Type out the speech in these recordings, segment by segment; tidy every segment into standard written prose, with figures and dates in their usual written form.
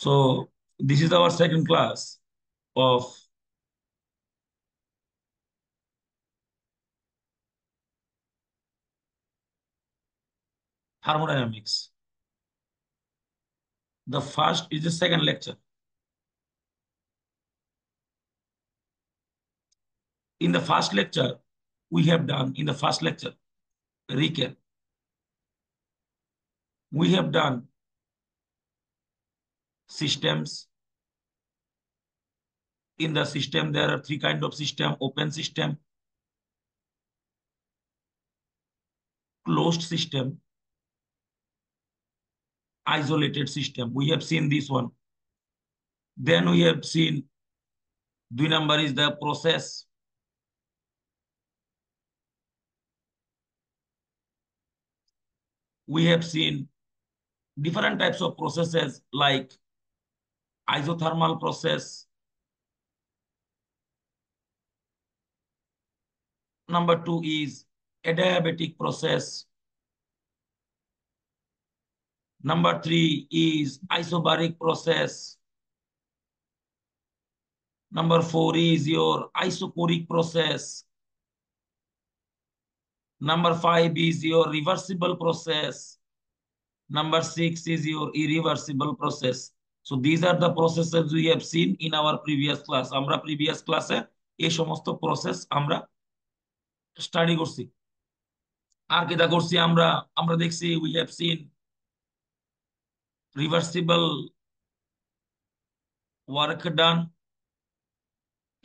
So this is our second class of thermodynamics. The first is the second lecture. In the first lecture, we have done in the first lecture, recap, we have done systems. In the system, there are three kinds of system: open system, closed system, isolated system. We have seen this one. Then we have seen the number is the process. We have seen different types of processes like isothermal process. Number two is adiabatic process. Number three is isobaric process. Number four is your isochoric process. Number five is your reversible process. Number six is your irreversible process. So these are the processes we have seen in our previous class. আমরা previous class-এ এই সমস্ত process আমরা study করছি। আর কিটা করছি আমরা আমরা দেখছি we have seen reversible work done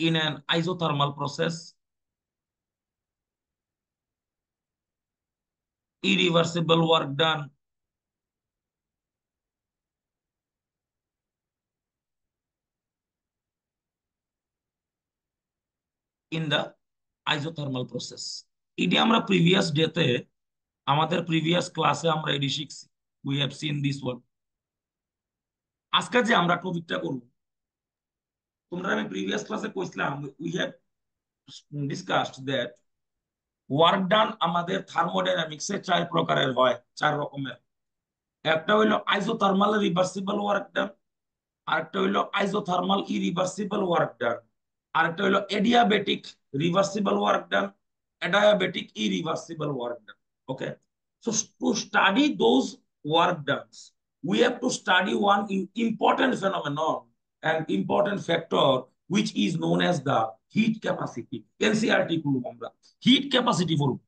in an isothermal process, irreversible work done in the isothermal process. এটি আমরা প্রিভিয়াস ডেতে আমাদের প্রিভিয়াস ক্লাসে আমরা এটি শিখছি। We have seen this one. আজকে যে আমরা টপিকটা করব, তোমরা আমি প্রিভিয়াস ক্লাসে কইছিলাম we have discussed that work done আমাদের থার্মোডাইনামিক্সে চার প্রকারের হয়, চার রকমের। একটা হইলো আইসোথার্মাল রিভার্সিবল ওয়ার্ক ডান, আরেকটা হইলো আইসোথার্মাল ইরিভার্সিবল ওয়ার্ক ডান, আরেকটা হইলো adiabatic reversible work done, adiabatic irreversible work done. Okay, so to study those work done, we have to study one important phenomenon and important factor which is known as the heat capacity. NCRT খুলব আমরা, heat capacity বলব,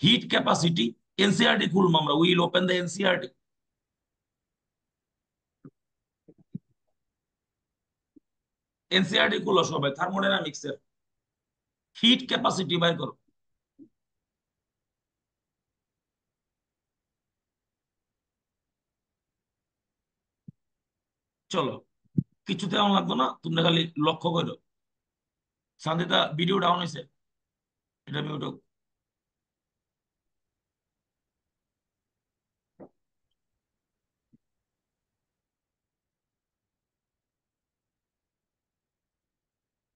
heat capacity NCRT খুলব আমরা। we will open the NCRT. NCRT খুলো সবাই, thermodynamics এর hit capacity বাইর করো। চলো, কিছুতে এমন লাগতো না, তোমরা খালি লক্ষ্য করো। সান্দিতা ভিডিও ডাউন হয়েছে, এটা মিউট হোক।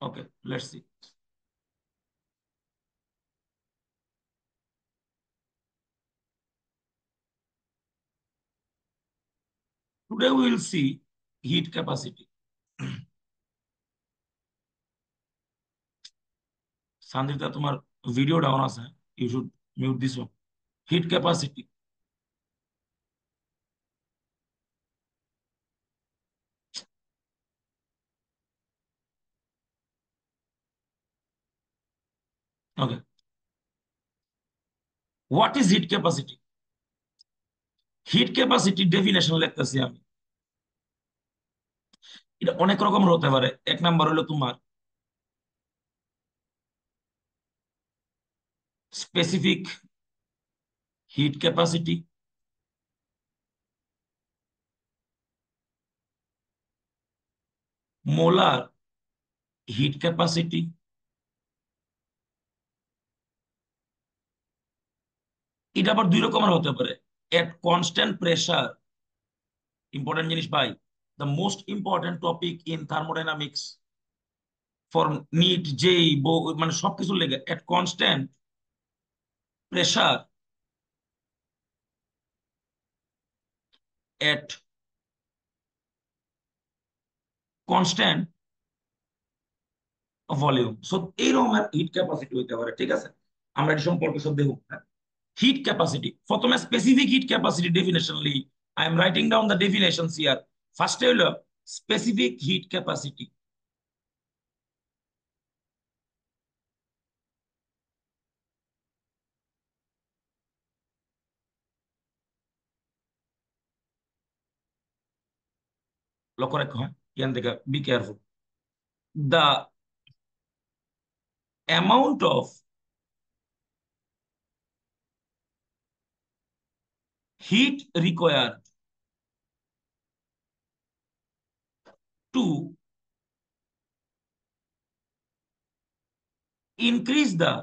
Okay, let's see. Today we will see heat capacity. Sandrita, তোমার ভিডিও ডাউন আছে, you should mute this one. Heat capacity. Okay. What is heat capacity? Heat capacity definition লিখতেছি আমি। এটা অনেক রকমের হতে পারে। এক নাম্বার হলো তোমার specific heat capacity, molar heat capacity, এটা আবার দুই রকমের হতে পারে। এট কনস্ট্যান্ট প্রেসার, ইম্পর্টেন্ট জিনিস ভাই, the most important topic in thermodynamics for NEET যেই মানে সবকিছু লেগে at constant pressure, at constant volume. So এইরকম হিট ক্যাপাসিটি হইতে পারে, ঠিক আছে। আমরা এটি সম্পর্কে সব দেখব। হিট ক্যাপাসিটি, প্রথমে স্পেসিফিক হিট ক্যাপাসিটি ডেফিনেশন লিখ। I am writing down the definitions here. ফার্স্টে হলো স্পেসিফিক হিট ক্যাপাসিটি। লক্ষ্য রাখো, হ্যাঁ, এখান থেকে be careful. The amount of heat required two increase the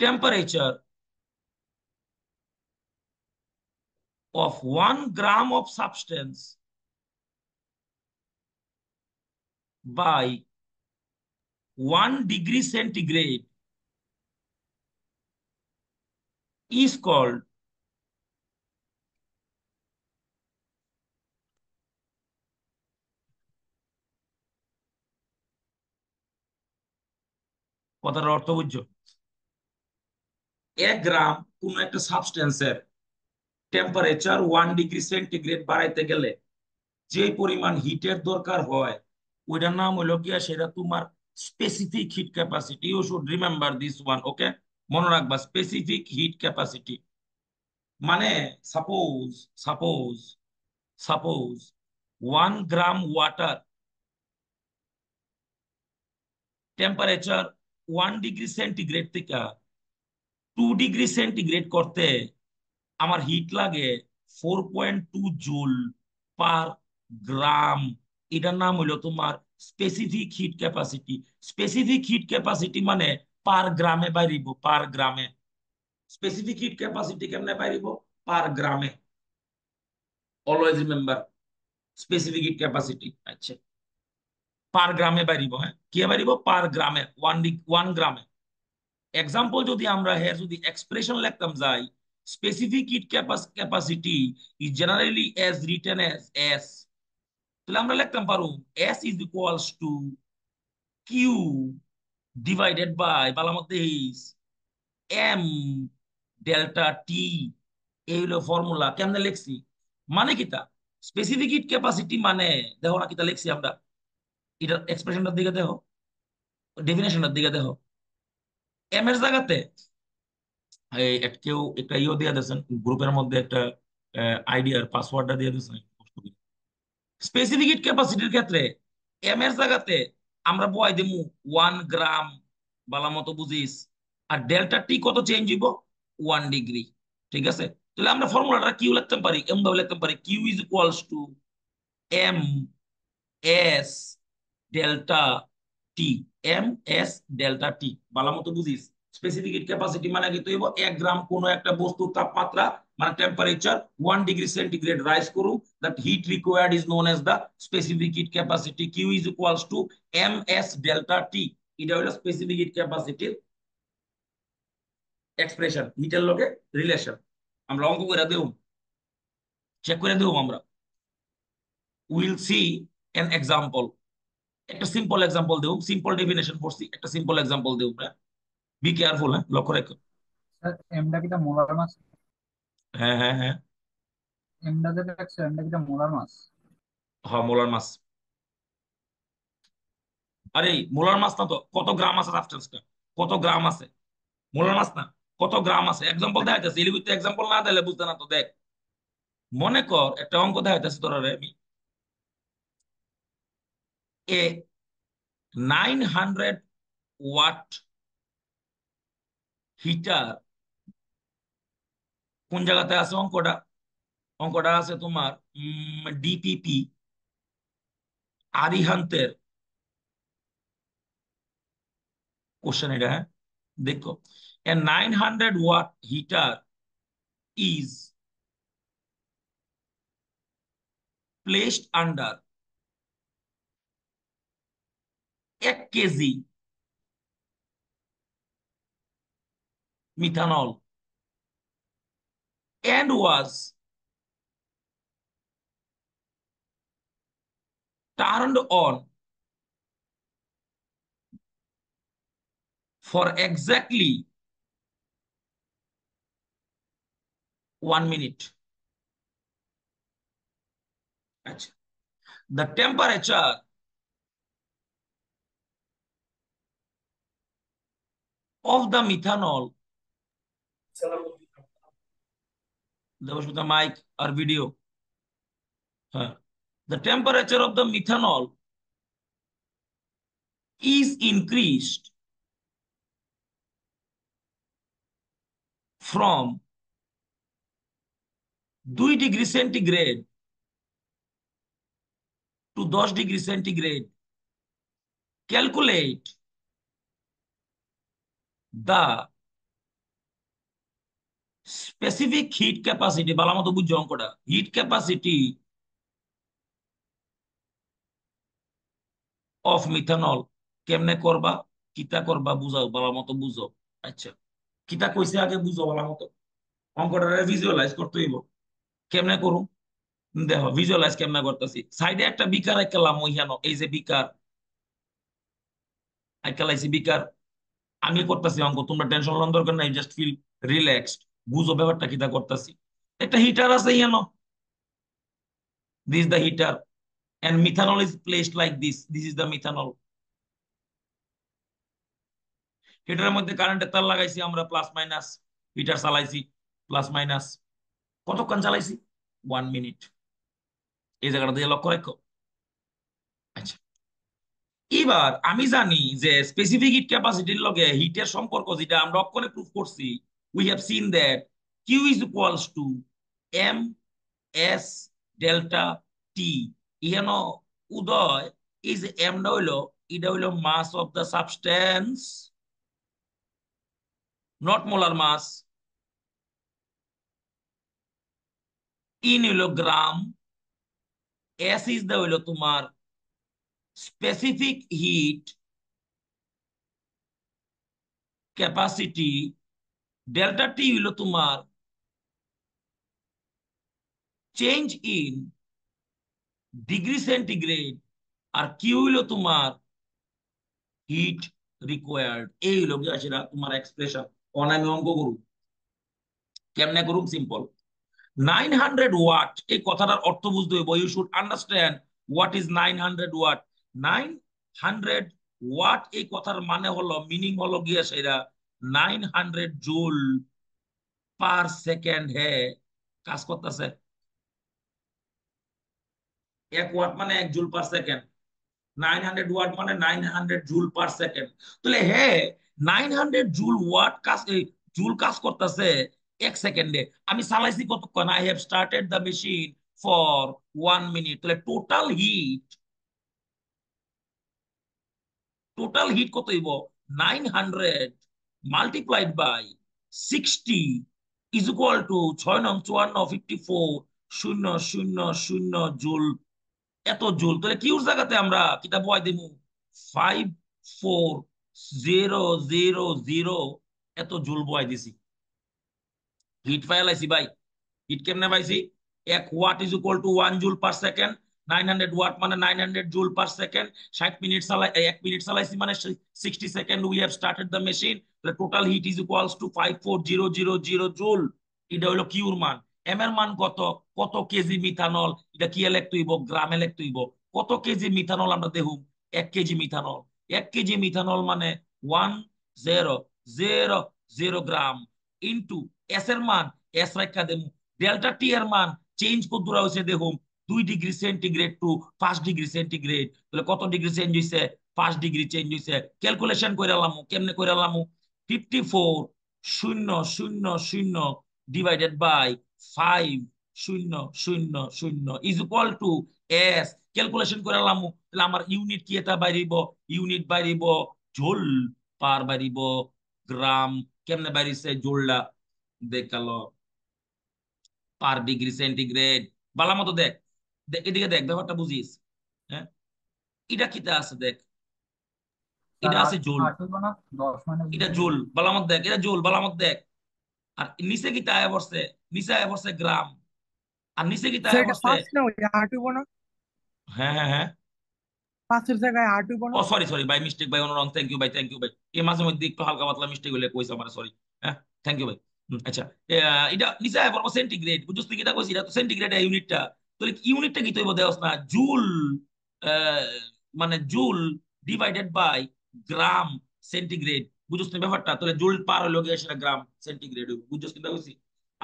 temperature of 1 gram of substance by 1 degree centigrade is called কথার অর্থ বুঝছো? 1 গ্রাম কোন একটা সাবস্টেন্সের টেম্পারেচার 1 ডিগ্রি সেন্টিগ্রেড বাড়াইতে গেলে যে পরিমাণ হিটের দরকার হয়, ওইটার নাম হইলো গিয়া, সেটা তোমার specific heat capacity. You should remember this one, okay? মনে রাখবা, স্পেসিফিক হিট ক্যাপাসিটি মানে, suppose suppose suppose 1 gram water temperature 1 degree centigrade থেকে 2 ডিগ্রি সেন্টিগ্রেড করতে আমার হিট লাগে 4.2 জুল পার গ্রাম। এটার নাম হইলো তোমার specific heat capacity. Specific heat capacity মানে পার গ্রামে বাইরিব, পার গ্রামে। স্পেসিফিক হিট ক্যাপাসিটি কেমনে বাইরিব? পার গ্রামে। Always remember, specific heat capacity, আচ্ছা, পার গ্রামে বাইরিব। হ্যাঁ, কি বাইরিব? পার গ্রামে, 1 গ্রামে। এক্সাম্পল যদি আমরা হের যদি এক্সপ্রেশন লিখতাম যাই, specific heat capacity is generally as written as S. তাহলে আমরা লিখতাম পারো S is equals to Q divided by বালামত দেইস এম ডেল্টা টি। এই হলো ফর্মুলা। কেমনে লিখছি? মানে কিতা, স্পেসিফিক হিট ক্যাপাসিটি মানে, দেখো না কিতা লিখছি আমরা, এটার এক্সপ্রেশনটার দিকে দেখো, ডেফিনেশনটার দিকে দেখো। এম এর জায়গাতে কেউ একটা ইও দিয়ে দিয়েছেন গ্রুপের মধ্যে, একটা আইডিয়ার পাসওয়ার্ডটা দিয়ে দিয়েছেন। স্পেসিফিক হিট ক্যাপাসিটির ক্ষেত্রে এম এর জায়গাতে আমরা বয় দিমু 1 গ্রাম, বালা মতো বুঝিস। আর ডেল্টা টি কত চেঞ্জ হইব? 1 ডিগ্রি। ঠিক আছে, তাহলে আমরা ফর্মুলাটা কিউ লিখতে পারি, এম ভাবে লিখতে পারি, Q is equals to M S delta T. M S delta T, ভালো মতো বুঝিস। স্পেসিফিক হিট ক্যাপাসিটি মানে কি হইব? 1 গ্রাম কোন একটা বস্তুর তাপমাত্রা মানে টেম্পারেচার 1 ডিগ্রি সেন্টিগ্রেড রাইজ করুক, that heat required is known as the specific heat capacity. Q is equals to M S delta T. এটা হলো স্পেসিফিক হিট ক্যাপাসিটির এক্সপ্রেশন, হিটের লগে রিলেশন। আমরা অঙ্ক করে দেব, চেক করে দেব আমরা। Will see an example. একটা সিম্পল এক্সাম্পল দেব, সিম্পল ডেফিনেশন পড়ছি, একটা সিম্পল এক্সাম্পল দেব। বি কেয়ারফুল, হ্যাঁ, লক্ষ্য রেখো। স্যার এমডা কিটা মোলার মাস? হ্যাঁ হ্যাঁ হ্যাঁ। এমডা যেটা দেখছো এমডা কিটা মোলার মাস? হ্যাঁ, মোলার মাস। আরে মোলার মাস না তো, কত গ্রাম আছে সাবস্টেন্সটা, কত গ্রাম আছে, মোলার মাস না। কত গ্রাম আছে এক্সাম্পল দেখা যাচ্ছে, এলিগুইতে এক্সাম্পল না দিলে বুঝতে না তো। দেখ, মনে কর একটা অঙ্ক দেখা যাচ্ছে তোরা রে, আমি এ 900 ওয়াট হিটার কোন জায়গাতে আছে অঙ্কটা? অঙ্কটা আছে তোমার ডিপিপি আরিহান্তের কোশ্চেন এটা, হ্যাঁ। দেখো, a 900 watt heater is placed under 1 KG methanol and was turned on for exactly 1 minute. আচ্ছা, the temperature of the methanol, there was the mic or video. The temperature of the methanol is increased from 2 degree centigrade to 10 degree centigrade. Calculate the specific heat capacity. বালা মতো বুঝছো অঙ্কটা, hit capacity of methanol কেমনে করবা, কিতা করবা বুঝাও, বালা মতো বুঝো। আচ্ছা, কিতা কইছে আগে বুঝো বালা মতো, অঙ্কটা ভিজুয়ালাইজ করতে হইব। কেমনে করুম দেখো, ভিজুয়ালাইজ কেমনে করতেছি। সাইডে একটা বিকার একালাম, ওইখানে এই যে বিকার একালাইছি, বিকার আমি করতেছি অঙ্ক, তোমরা টেনশন লন দরকার নাই, জাস্ট ফিল রিল্যাক্সড, বুঝো ব্যাপারটা কিতা করতেছি। একটা হিটার আছে ইয়ানো, this the heater, and methanol is placed like this is the methanol. হিটারের মধ্যে কারেন্টের তার লাগাইছি আমরা, প্লাস মাইনাস, হিটার চালাইছি প্লাস মাইনাস, কতক্ষণ চালাইছি, 1 মিনিট। এই জায়গাটা দিয়ে লক্ষ্য রাখো। আচ্ছা, এবার আমি জানি যে স্পেসিফিক হিট ক্যাপাসিটির লগে হিটের সম্পর্ক যেটা আমরা অক্ষরে প্রুফ করছি, we have seen that Q is equals to M S delta T. ইহানো উদয়, এই যে এমটা হইলো, এটা হইলো mass of the substance, not molar mass. ইন হইলো গ্রাম, এস ইজ দা হইলো তোমার specific heat capacity, delta T হইলো তোমার চেঞ্জ ইন ডিগ্রি সেন্টিগ্রেড, আর কিউ হইলো তোমার হিট রিকোয়ার্ড। এই হইলো কি সেটা তোমার এক্সপ্রেশন। আমি অঙ্ক করুন, কেমনে করুন, সিম্পল। 900 ওয়াট এই কথাটার অর্থ বুঝতে হইব, you should understand what is 900 watt. 900 watt এই কথার মানে হলো, মিনিং হলো গিয়ে সেটা 900 জুল পার সেকেন্ড হে কাজ করতেছে। 1 ওয়াট মানে 1 জুল পার সেকেন্ড, 900 ওয়াট মানে 900 জুল পার সেকেন্ড। তাহলে হে 900 জুল কাজ, জুল কাজ করতেছে 1 সেকেন্ডে। আমি চালাইছি কতক্ষণ, I have started the machine for 1 minute. তাহলে টোটাল হিট কত হইব, 900 multiplied by 60 is equal to 6 9 54 শূন্য শূন্য শূন্য জুল। এত জুল, তাহলে কিউর জায়গাতে আমরা কিতাব বয় দিব 54,000 এত জুল বয় দিছি। হিট ফাইলাইছি ভাই, হিট কেমনে পাইছি, 1 watt is equal to 1 joule per second. 900 watt মানে 900 জুল পার সেকেন্ড। 60 মিনিট চালাই, 1 মিনিট চালাইছি মানে 60 second, we have started the machine. Total heat is equals to 54,000 joule. এটা হলো কিউর মান। এম এর মান কত, কত কেজি মিথানল, এটা কি লিখতে হইব, গ্রামে লিখতে হইব। কত কেজি মিথানল আমরা দেখুন, 1 কেজি মিথানল। 1 কেজি মিথানল মানে 1000 গ্রাম ইন্টু এস এর মান, এস রাখা দেবো, ডেল্টা টি এর মান চেঞ্জ কত হয়েছে দেখুন, 2 degree centigrade two 5 degree centigrade. তাহলে কত ডিগ্রি চেঞ্জ হয়েছে, 5 ডিগ্রি চেঞ্জ হয়েছে। ক্যালকুলেশন করে আলামু, কেমনে করে আলামু, 54,000 divided by 5,000 is equal to S. Calculation করে আলামু, তাহলে আমার ইউনিট কি এটা বাইরিব, ইউনিট বাইরিব জুল পার বাইরিব গ্রাম। কেমনে বাইরিছে জুলটা, দেখালো পার ডিগ্রি সেন্টিগ্রেড। বালা মতো দেখ, এদিকে দেখ, ব্যাপারটা বুঝিস। হ্যাঁ, এটা কিতা আছে দেখ, স্যার এটা আট আছে জুল, আট হইব না, 10 - এটা 20 জুল, হইব। বালা মত দেখ, এটা জুল, বালা মত দেখ। আর নিচে কিতা আয়া পড়ছে, নিচে আয়া পড়ছে গ্রাম, আর নিচে কিতা স্যার আয়া এটা পড়ছে। ফার্স্ট না ওইটা আট হইব না? হ্যাঁ হ্যাঁ হ্যাঁ, পাঁচের জায়গায় আর টু ও বানাও। সরি সরি ভাই, মিস্টেক ভাই, অনুরং, থ্যাংক ইউ ভাই, থ্যাংক ইউ ভাই। এই মাঝে মধ্যে একটু হালকা পাতলা মিস্টেক হলে কইছে আমার, সরি। হ্যাঁ, থ্যাংক ইউ ভাই। আচ্ছা, এটা নিচে আয় পড়বো সেন্টিগ্রেড, বুঝছিস তুই কিটা কইছিস, এটা তো সেন্টিগ্রেড ইউনিটটা। তাহলে ইউনিটটা কি তৈব দেওস না, জুল, আহ, মানে joule divided by gram centigrade, বুঝছিস না ব্যাপারটা? তাহলে জুল পার হলো গিয়ে সেটা গ্রাম সেন্টিগ্রেড, বুঝছিস কিটা কইছি?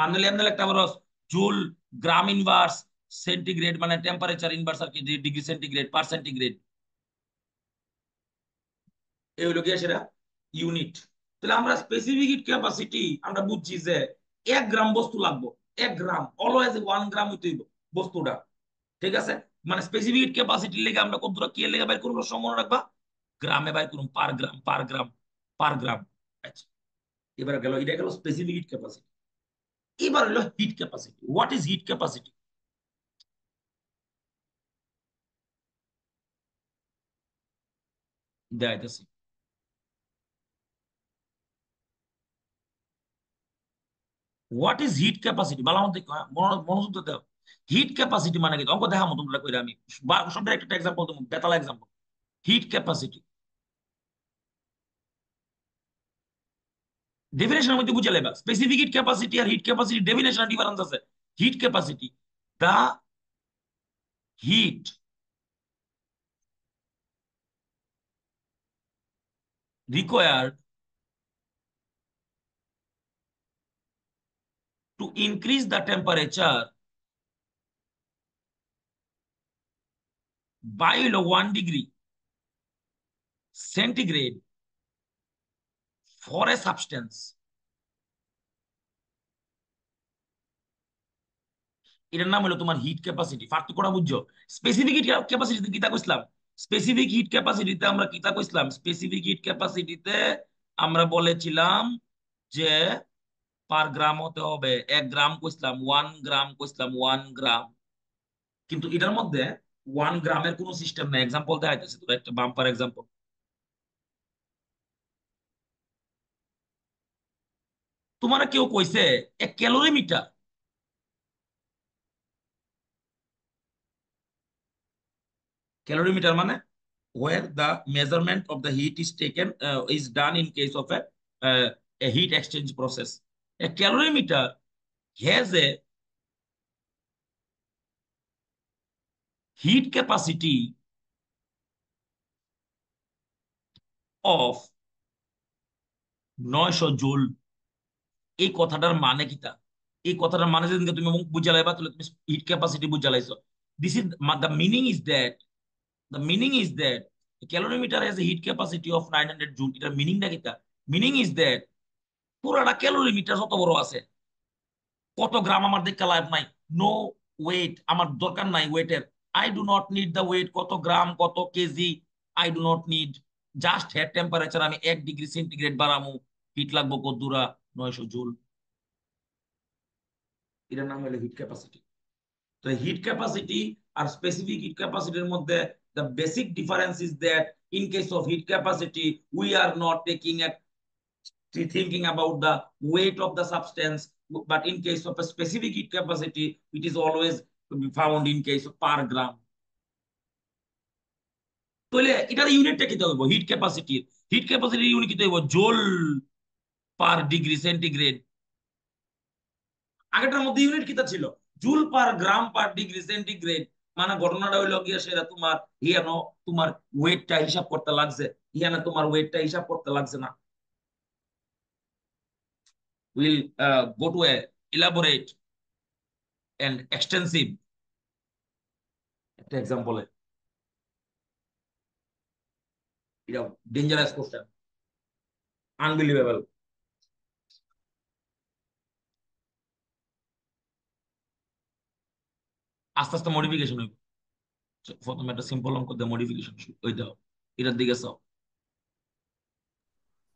আর নাহলে এমনি একটা বড় জুল গ্রাম ইনভার্স সেন্টিগ্রেড, মানে টেম্পারেচার ইনভার্স আর কি, ডিগ্রি সেন্টিগ্রেড পার সেন্টিগ্রেড, এই হলো গিয়ে সেটা ইউনিট। তাহলে আমরা স্পেসিফিক হিট ক্যাপাসিটি আমরা বুঝছি যে 1 গ্রাম বস্তু লাগবে, 1 গ্রাম অলওয়েজ 1 গ্রাম হইতে হইব বস্তুটা, ঠিক আছে? মানে স্পেসিফিক হিট ক্যাপাসিটির লেগে আমরা কতটা কি লেগে বাইর করবো সব মনে রাখবা, গ্রামে বাইর করুন, পার গ্রাম পার গ্রাম পার গ্রাম। আচ্ছা, এবার গেল, এটা গেল স্পেসিফিক হিট ক্যাপাসিটি। এবার হলো hit capacity. What is hit capacity? দেখাইতেছি। হোয়াট ইজ হিট ক্যাপাসিটি ভালো মতো দেখো, হ্যাঁ? মনোযোগ দিতে হবে। হিট ক্যাপাসিটি মানে কি অঙ্ক দেখা মতো তোমরা কইরা আমি সব একটা এক্সাম্পল দেবো, বেতাল এক্সাম্পল। হিট ক্যাপাসিটি ডেফিনেশনের মধ্যে বুঝে লেবা, স্পেসিফিক হিট ক্যাপাসিটি আর হিট ক্যাপাসিটি ডেফিনেশন ডিফারেন্স আছে। Heat capacity, the heat required to increase the temperature by 1 degree centigrade for a substance, এটার নাম হলো তোমার হিট ক্যাপাসিটি। পার্থক্যটা বুঝছো? স্পেসিফিক হিট ক্যাপাসিটিতে কিতা কইছিলাম, স্পেসিফিক হিট ক্যাপাসিটিতে আমরা কিতা কইছিলাম, স্পেসিফিক হিট ক্যাপাসিটিতে আমরা বলেছিলাম যে পার গ্রাম হতে হবে, 1 গ্রাম কইছিলাম, 1 গ্রাম কইছিলাম, 1 গ্রাম। কিন্তু এটার মধ্যে 1 গ্রামের কোনো সিস্টেম নাই। এক্সাম্পল দেখাইতেছি তোর একটা বাম্পার এক্সাম্পল। তোমার কেউ কইছে 1 ক্যালোরিমিটার, ক্যালোরিমিটার মানে where the measurement of the heat is taken is done in case of a heat exchange process. A calorimeter has a heat capacity of 900 joule. এই কথাটার মানে কিতা? এই কথাটার মানে যদি তুমি বুঝা লাইবা তাহলে তুমি হিট ক্যাপাসিটি বুঝা লাইছো। This is the meaning is that, the meaning is that calorimeter has a heat capacity of 900 joule. এটার মিনিংটা কিতা? মিনিং ইজ দ্যাট পুরাটা ক্যালোরিমিটার যত বড় আছে, কত গ্রাম আমার দেখতে লাভ নাই, নো ওয়েট আমার দরকার নাই ওয়েটের। I do not need the weight, কত গ্রাম কত KG, I do not need. Just head temperature আমি 1 ডিগ্রি সেন্টিগ্রেড বাড়ামু, হিট লাগবো কত দূরা, 900 জুল। এটার নাম হলো হিট ক্যাপাসিটি। তো হিট ক্যাপাসিটি আর স্পেসিফিক হিট ক্যাপাসিটির মধ্যে the basic difference is that in case of heat capacity we are not taking a thinking about the weight of the substance, but in case of a specific heat capacity it is always to be found in case of per gram। তাহলে এটার ইউনিটটা কি হইব? Hit capacity, hit ক্যাপাসিটির unit কি হইব? জোল পার degree centigrade. আগেটার মধ্যে unit কিটা ছিল? Joule per gram per degree centigrade. মানে ঘটনাটা হইলো গিয়ে সেটা তোমার ইয়ানো তোমার ওয়েটটা হিসাব করতে লাগছে, ইয়ানা তোমার ওয়েটটা হিসাব করতে লাগছে না। Will go to A elaborate and extensive একটা এক্সাম্পলে। এটা ডেঞ্জারাস কোশ্চেন, আনবিলিভেবল। আস্তে আস্তে মডিফিকেশন হইব। প্রথমে একটা সিম্পল অঙ্ক দিয়ে মডিফিকেশন হইতে হবে, এটার দিকে চাও।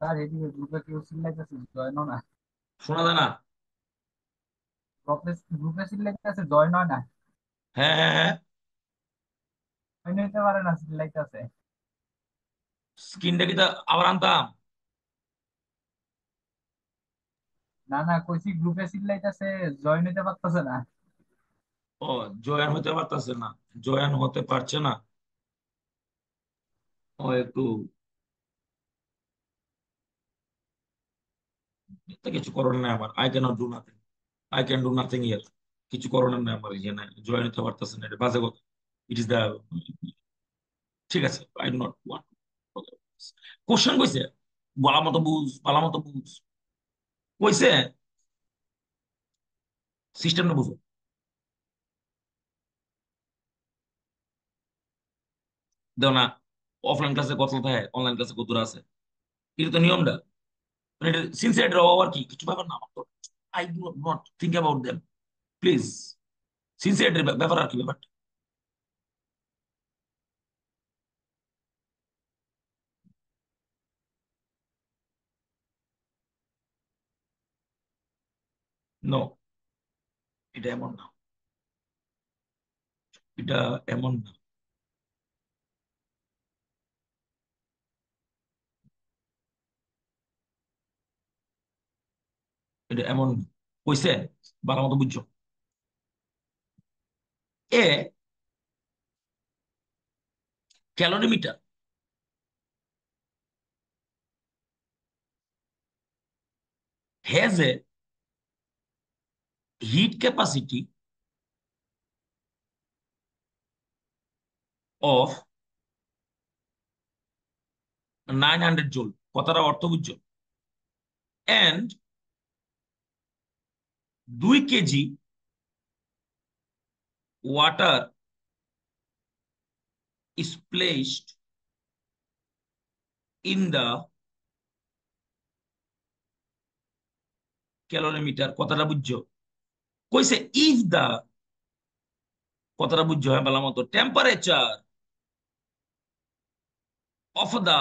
স্যার এদিকে গ্রুপে কেউ চিল্লাইতেছে, জয়েন না। শোনা যায় না? গ্রুপে চিল্লাইতেছে, জয়েন হয় না। হ্যাঁ হ্যাঁ হ্যাঁ, জয়েন হইতে পারে না, চিল্লাইতেছে। স্ক্রিনটা কি তা আবার আনতাম? না না, কইছি গ্রুপে চিল্লাইতেছে, জয়েন হইতে পারতেছে না। ও, জয়েন হতে পারতেছে না, জয়েন হতে পারছে না। ও একটু এতে কিছু করার নাই আমার, I can't do nothing, I can do nothing ইয়ার। কিছু করার নাই আমার, এখানে জয়েন হতে পারতেছে না, এটা বাজে কথা। ইট ইস দা, ঠিক আছে, I do not want. Question কইছে, বলা মতো বুঝ, বলা মতো বুঝ, কইছে সিস্টেমটা বুঝো। দেও না, অফলাইন ক্লাসে কত থাকে, অনলাইন ক্লাসে কত দূর আছে, এটা তো নিয়মটা। মানে এটা সিনসিয়ারিটির অভাব আর কি, কিছু ব্যাপার না আমার তো। I do not think about them, please. সিনসিয়ারিটির ব্যাপার আর কি ব্যাপারটা। নো, এটা এমন না, এটা এমন না, এটা এমন না। কইছে ভালো মতো বুঝছো। এ calorimeter has a heat capacity of 900 joule, কথাটা অর্থ বুঝছো, and 2 KG water is placed in the calorimeter, কথাটা বুঝছো। কইছে if the, কথাটা বুঝছো, হ্যাঁ বলা মতো, temperature of the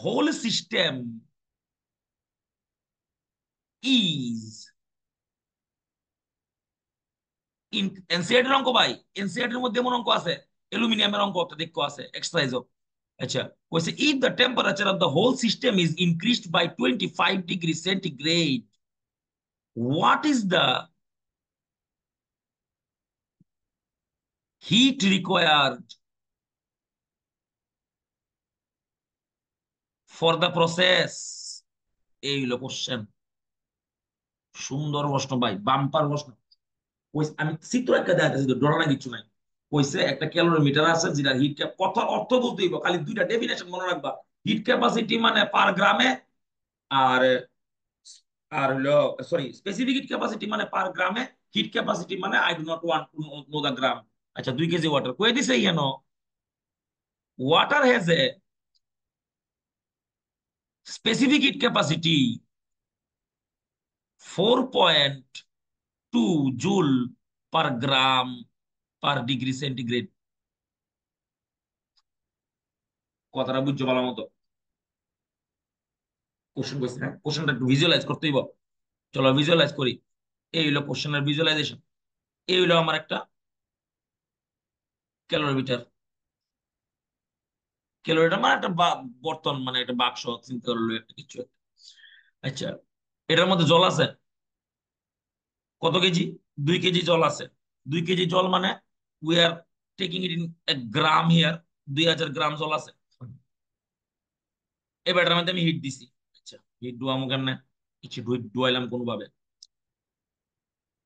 whole system is in এনসিআরটির অঙ্ক ভাই, এনসিআরটির মধ্যে এমন অঙ্ক আছে, অ্যালুমিনিয়ামের অঙ্ক একটা দেখো আছে এক্সারসাইজও। আচ্ছা, কইছে if the temperature of the whole system is increased by 25 degrees centigrade, what is the heat required for the process? এই হলো কোশ্চেন। সুন্দর প্রশ্ন ভাই, বাম্পার প্রশ্ন। আমি চিত্র একটা দেখাচ্ছি, তো ডরানা কিছু নাই। কইছে একটা ক্যালোরিমিটার আছে যেটা হিট ক্যাপ, কথা অর্থ বলতে হইব, খালি দুইটা ডেফিনেশন মনে রাখবা। হিট ক্যাপাসিটি মানে পার গ্রামে, আর আর হলো, সরি, স্পেসিফিক হিট ক্যাপাসিটি মানে পার গ্রামে, হিট ক্যাপাসিটি মানে I do not want to know the gram. আচ্ছা, 2 কেজি ওয়াটার কয়ে দিছে কেন, water has a specific heat capacity 4.2 joule per gram per degree centigrade. কথাটা বুঝছো ভালো মতো। কোশ্চেন কোশ্চেন, হ্যাঁ, কোশ্চেনটা একটু ভিজুয়ালাইজ করতে হইব। চলো ভিজুয়ালাইজ করি। এই হলো কোশ্চেনের ভিজুয়ালাইজেশন। এই হলো আমার একটা ক্যালোরিমিটার। ক্যালোরিটা মানে একটা বর্তন, মানে একটা বাক্স, চিন্তা করলো একটা কিছু একটা। আচ্ছা, এটার মধ্যে জল আছে কত কেজি, 2 কেজি জল আছে। 2 কেজি জল মানে we are taking it in a gram here, 2000 গ্রাম জল আছে। এই ব্যাটার মধ্যে আমি হিট দিছি। আচ্ছা, হিট ডুয়ামো কেমনে, কিছু ডুয়াইলাম কোনো ভাবে।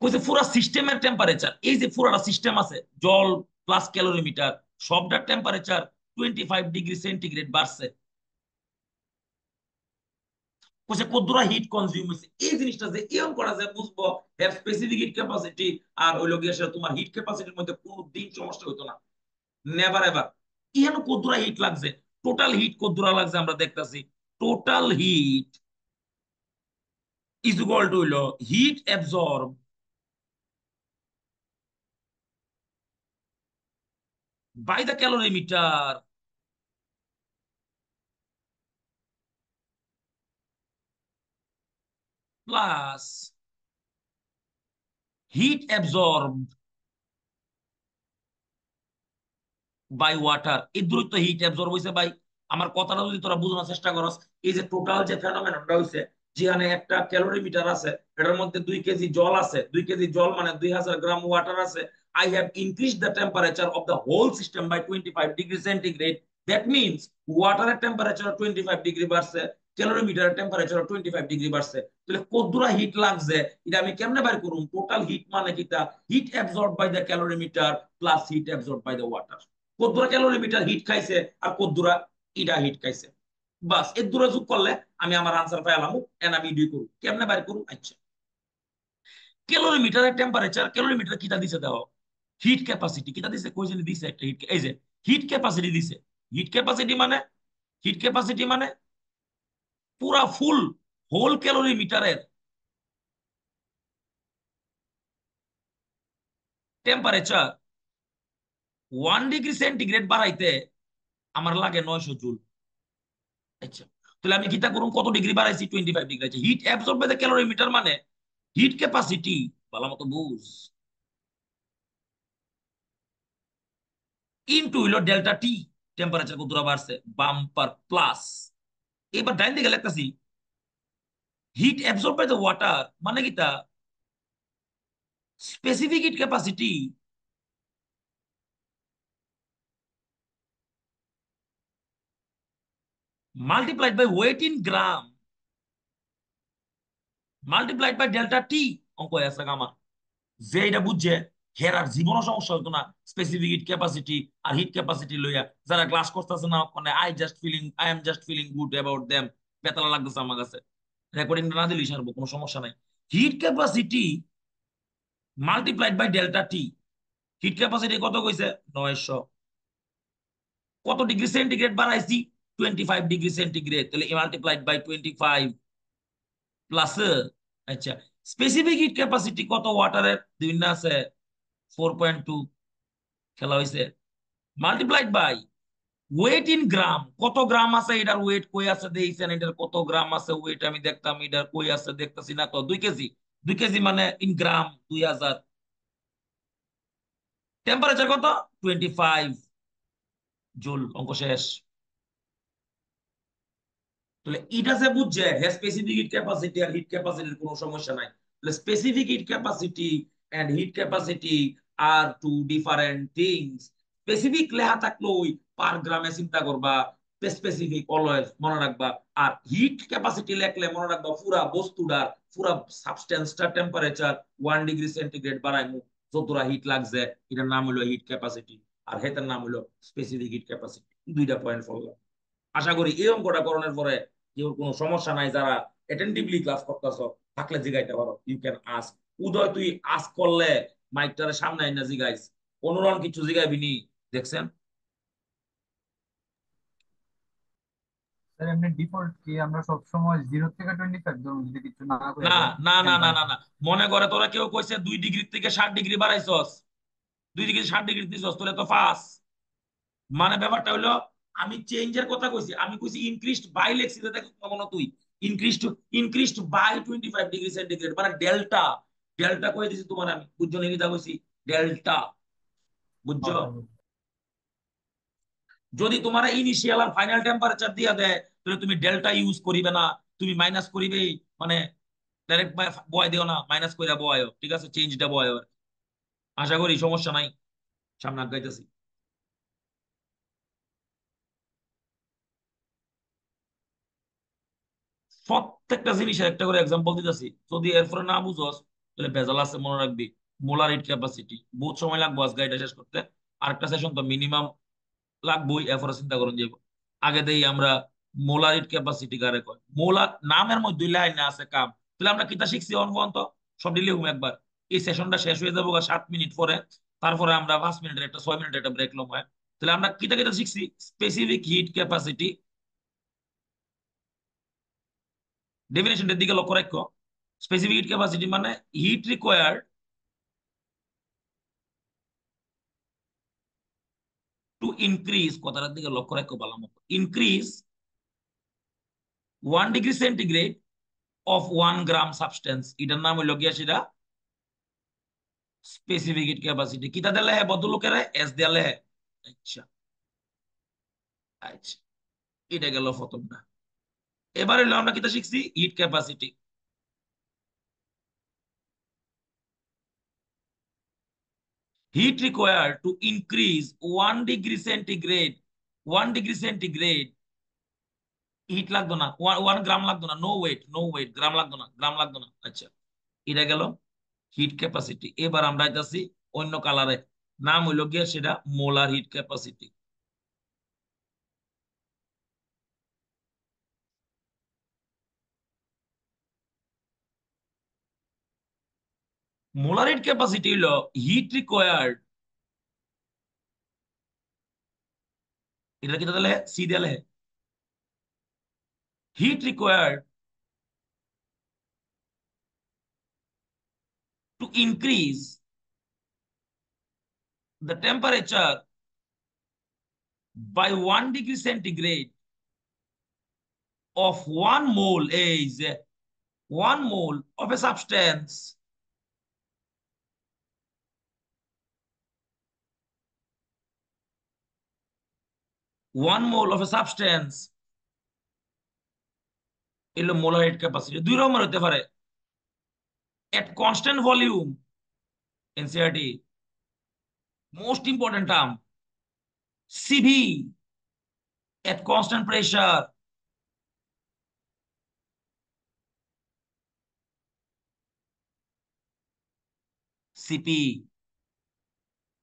কইছে পুরো সিস্টেমের টেম্পারেচার, এই যে পুরোটা সিস্টেম আছে, জল প্লাস ক্যালোরিমিটার, সবটার টেম্পারেচার 25 ডিগ্রি সেন্টিগ্রেড বাড়ছে। কইছে কতটা হিট কনজিউম হয়েছে, এই জিনিসটা যে এরকম করা যায় বুঝবো, এর স্পেসিফিক হিট ক্যাপাসিটি আর ওই লোকের সাথে তোমার হিট ক্যাপাসিটির মধ্যে কোনো দিন সমস্যা হতো না, নেভার এভার। ইহানো কতটা হিট লাগছে, টোটাল হিট কতটা লাগছে আমরা দেখতাছি। Total heat is equal to হইলো heat absorb by the calorimeter plus heat absorb by water. এই দূরত্ব হিট অ্যাবজর্ব হয়েছে বাই, আমার কথাটা যদি তোরা বোঝানোর চেষ্টা করস, এই যে টোটাল যে ফেনোমেননটা হয়েছে, যেখানে একটা ক্যালোরি মিটার আছে, এটার মধ্যে 2 কেজি জল আছে, 2 কেজি জল মানে 2000 গ্রাম ওয়াটার আছে, I have increased the temperature of the whole system by 25 degrees centigrade. That means water temperature 25 degree বাড়ছে, ক্যালোরিমিটার টেম্পারেচার 25 ডিগ্রি বাড়ছে। তাহলে কতদূরা হিট লাগছে এটা আমি কেমনে বের করুম? টোটাল হিট মানে কিটা? Heat absorb by the calorimeter plus heat absorb by the water. কতদূরা ক্যালোরিমিটার হিট খাইছে আর কতদূরা ইটা হিট খাইছে, বাস এর দূরে যোগ করলে আমি আমার আনসার পাইলাম। এন্ড আমি ডি করব কেমনে বের করব? আচ্ছা, ক্যালোরিমিটারের টেম্পারেচার, ক্যালোরিমিটার কিটা দিছে দাও, হিট ক্যাপাসিটি কিটা দিছে, কই জানি দিছে একটা হিট, এই যে হিট ক্যাপাসিটি দিছে। হিট ক্যাপাসিটি মানে, হিট ক্যাপাসিটি মানে পুরা ফুল হোল ক্যালোরিমিটারের টেম্পারেচার 1 ডিগ্রি সেন্টিগ্রেড বাড়াইতে আমার লাগে 900 জুল। আচ্ছা, তাহলে আমি কিতা করুম? কত ডিগ্রি বাড়াইছি? 25 ডিগ্রি। আছে heat absorb by the calorimeter মানে হিট ক্যাপাসিটি, ভালো মতো বুঝ, ইনটু হইলো ডেল্টা টি, টেম্পারেচার কতটা বাড়ছে, বাম্পার প্লাস। এবার ডাইন দিকে লিখতেছি heat absorb by the water মানে কিটা, specific heat capacity multiplied by weight in gram multiplied by delta T. অঙ্ক আছে আমার, যে এটা বুঝছে হের আর জীবনও সমস্যা হতো না স্পেসিফিক হিট ক্যাপাসিটি আর হিট ক্যাপাসিটি লইয়া। যারা ক্লাস করতেছে না মানে I am just feeling good about them, বেতালা লাগতেছে আমার কাছে, রেকর্ডিংটা না দিলেই সারবো, কোনো সমস্যা নাই। Heat capacity multiplied by delta T, heat capacity কত কইছে? 900। কত ডিগ্রি সেন্টিগ্রেড বাড়াইছি? 25 ডিগ্রি সেন্টিগ্রেড, তাহলে মাল্টিপ্লাইড বাই 25 প্লাস, আচ্ছা স্পেসিফিক হিট ক্যাপাসিটি কত ওয়াটারের? দুই না আছে 4.2, খেলা হয়েছে, multiplied by weight in gram, কত গ্রাম আছে এটার ওয়েট কই আছে দেখছেন? এটার কত গ্রাম আছে ওয়েট আমি দেখতাম, এটার কই আছে দেখতেছি না, তো 2 কেজি। 2 কেজি মানে ইন গ্রাম 2000। টেম্পারেচার কত? 25 জুল। অঙ্ক শেষ। তাহলে এটা যে বুঝছে হ্যাঁ স্পেসিফিক হিট ক্যাপাসিটি আর হিট ক্যাপাসিটির কোনো সমস্যা নাই। তাহলে specific heat capacity and heat capacity আর টু ডিফারেন্ট থিংস। স্পেসিফিক লেখা থাকলো ওই পার গ্রামে চিন্তা করবা, স্পেসিফিক অলওয়েজ মনে রাখবা। আর হিট ক্যাপাসিটি লেখলে মনে রাখবা পুরা বস্তুটার, পুরা সাবস্টেন্সটার টেম্পারেচার 1 ডিগ্রি সেন্টিগ্রেড বাড়াইমু, যতটা হিট লাগছে এটার নাম হলো হিট ক্যাপাসিটি, আর হেতার নাম হলো স্পেসিফিক হিট ক্যাপাসিটি। দুইটা পয়েন্ট ফলো। আশা করি এই অঙ্কটা করণের পরে কেউ কোনো সমস্যা নাই। যারা অ্যাটেন্টিভলি ক্লাস করতেছ থাকলে জিগাইতে পারো, ইউ ক্যান আস্ক। উদয় তুই আস্ক করলে মাইকটারে সামনে আইনা জিগাইস, অনুরণ কিছু জিগাইবি নি? দেখছেন? স্যার এমনি ডিফল্ট কি আমরা সব সময় 0 থেকে 25 ধরুন, যদি কিছু না করে না দেয় না না না না টেম্পারেচার? না, মনে করে তোরা কেউ কইছে 2 ডিগ্রি থেকে 60 ডিগ্রি বাড়াইছস, 2 ডিগ্রি 60 ডিগ্রি দিছস, তোলে তো ফাস। মানে ব্যাপারটা হলো আমি চেঞ্জের কথা কইছি, আমি কইছি ইনক্রিজড বাই লেখছি, দেখো মনে তুই increased, increased by 25 degree centigrade মানে ডেল্টা। ডেল্টা কই দিছি তোমার আমি, বুঝছো নাকি? দা কইছি ডেল্টা, বুঝছো? আচ্ছা, যদি তোমার ইনিশিয়াল আর ফাইনাল টেম্পারেচার দিয়া দেয় তাহলে তুমি ডেল্টা ইউজ করিবে না, তুমি মাইনাস করিবেই, মানে ডাইরেক্ট বয় দিও না, মাইনাস কইরা বয়, ঠিক আছে? চেঞ্জটা বয়। আশা করি সমস্যা নাই, সামনে আগাইতেছি। প্রত্যেকটা জিনিসের একটা করে এক্সাম্পল দিতেছি, যদি এরপরে না বুঝোস তাহলে ভেজাল আছে, মনে রাখবি। মোলার হিট ক্যাপাসিটি বহুত সময় লাগবো আজকে এটা শেষ করতে, আরেকটা সেশন তো মিনিমাম লাগবোই, এরপরে চিন্তা করুন যাবো। আগে দেই আমরা মোলার হিট ক্যাপাসিটি কারে কয়। মোলার নামের মধ্যে লাইন আছে কাম। তাহলে আমরা কিতা শিখছি অন পর্যন্ত? সব দিলে একবার এই সেশনটা শেষ হয়ে যাবো 7 মিনিট পরে, তারপরে আমরা 5 মিনিটের একটা 6 মিনিটের একটা ব্রেক লম হয়। তাহলে আমরা কিতা কিতা শিখছি? স্পেসিফিক হিট ক্যাপাসিটি ডেফিনেশনটার দিকে লক্ষ্য রাখো। স্পেসিফিক হিট ক্যাপাসিটি মানে হিট রিকোয়ার্ড টু ইনক্রিজ, কথাটার দিকে লক্ষ্য রাখো ভালো মতো, increase 1 degree centigrade of 1 gram substance, এটার নাম হইল গিয়া সেটা স্পেসিফিক হিট ক্যাপাসিটি। কিতা দিলে হ্যাঁ ভদ্রলোকের এস দিলে হ্যাঁ। আচ্ছা, আচ্ছা, এটা গেল প্রথমটা। এবার হলো আমরা কিতা শিখছি? Hit capacity. heat required to increase 1 degree centigrade, 1 degree centigrade, hit লাগতো না, 1 গ্রাম লাগতো না, নো ওয়েট, নো ওয়েট, গ্রাম লাগতো না, গ্রাম লাগতো না। আচ্ছা, এটা গেল হিট ক্যাপাসিটি। এবার আমরা যাচ্ছি অন্য কালারে, নাম হইলো গিয়ে সেটা molar heat capacity. Molar heat capacity হলো হিট রিকোয়ার্ড, এটা কি তাহলে সি দিলে, heat required to increase the temperature by 1 degree centigrade of 1 mole is 1 mole of a substance, 1 mole of a substance এলো মোলার হেড ক্যাপাসিটি। দুই রকমের হতে পারে, at constant volume, NCERT most important term, CV at constant pressure, CP.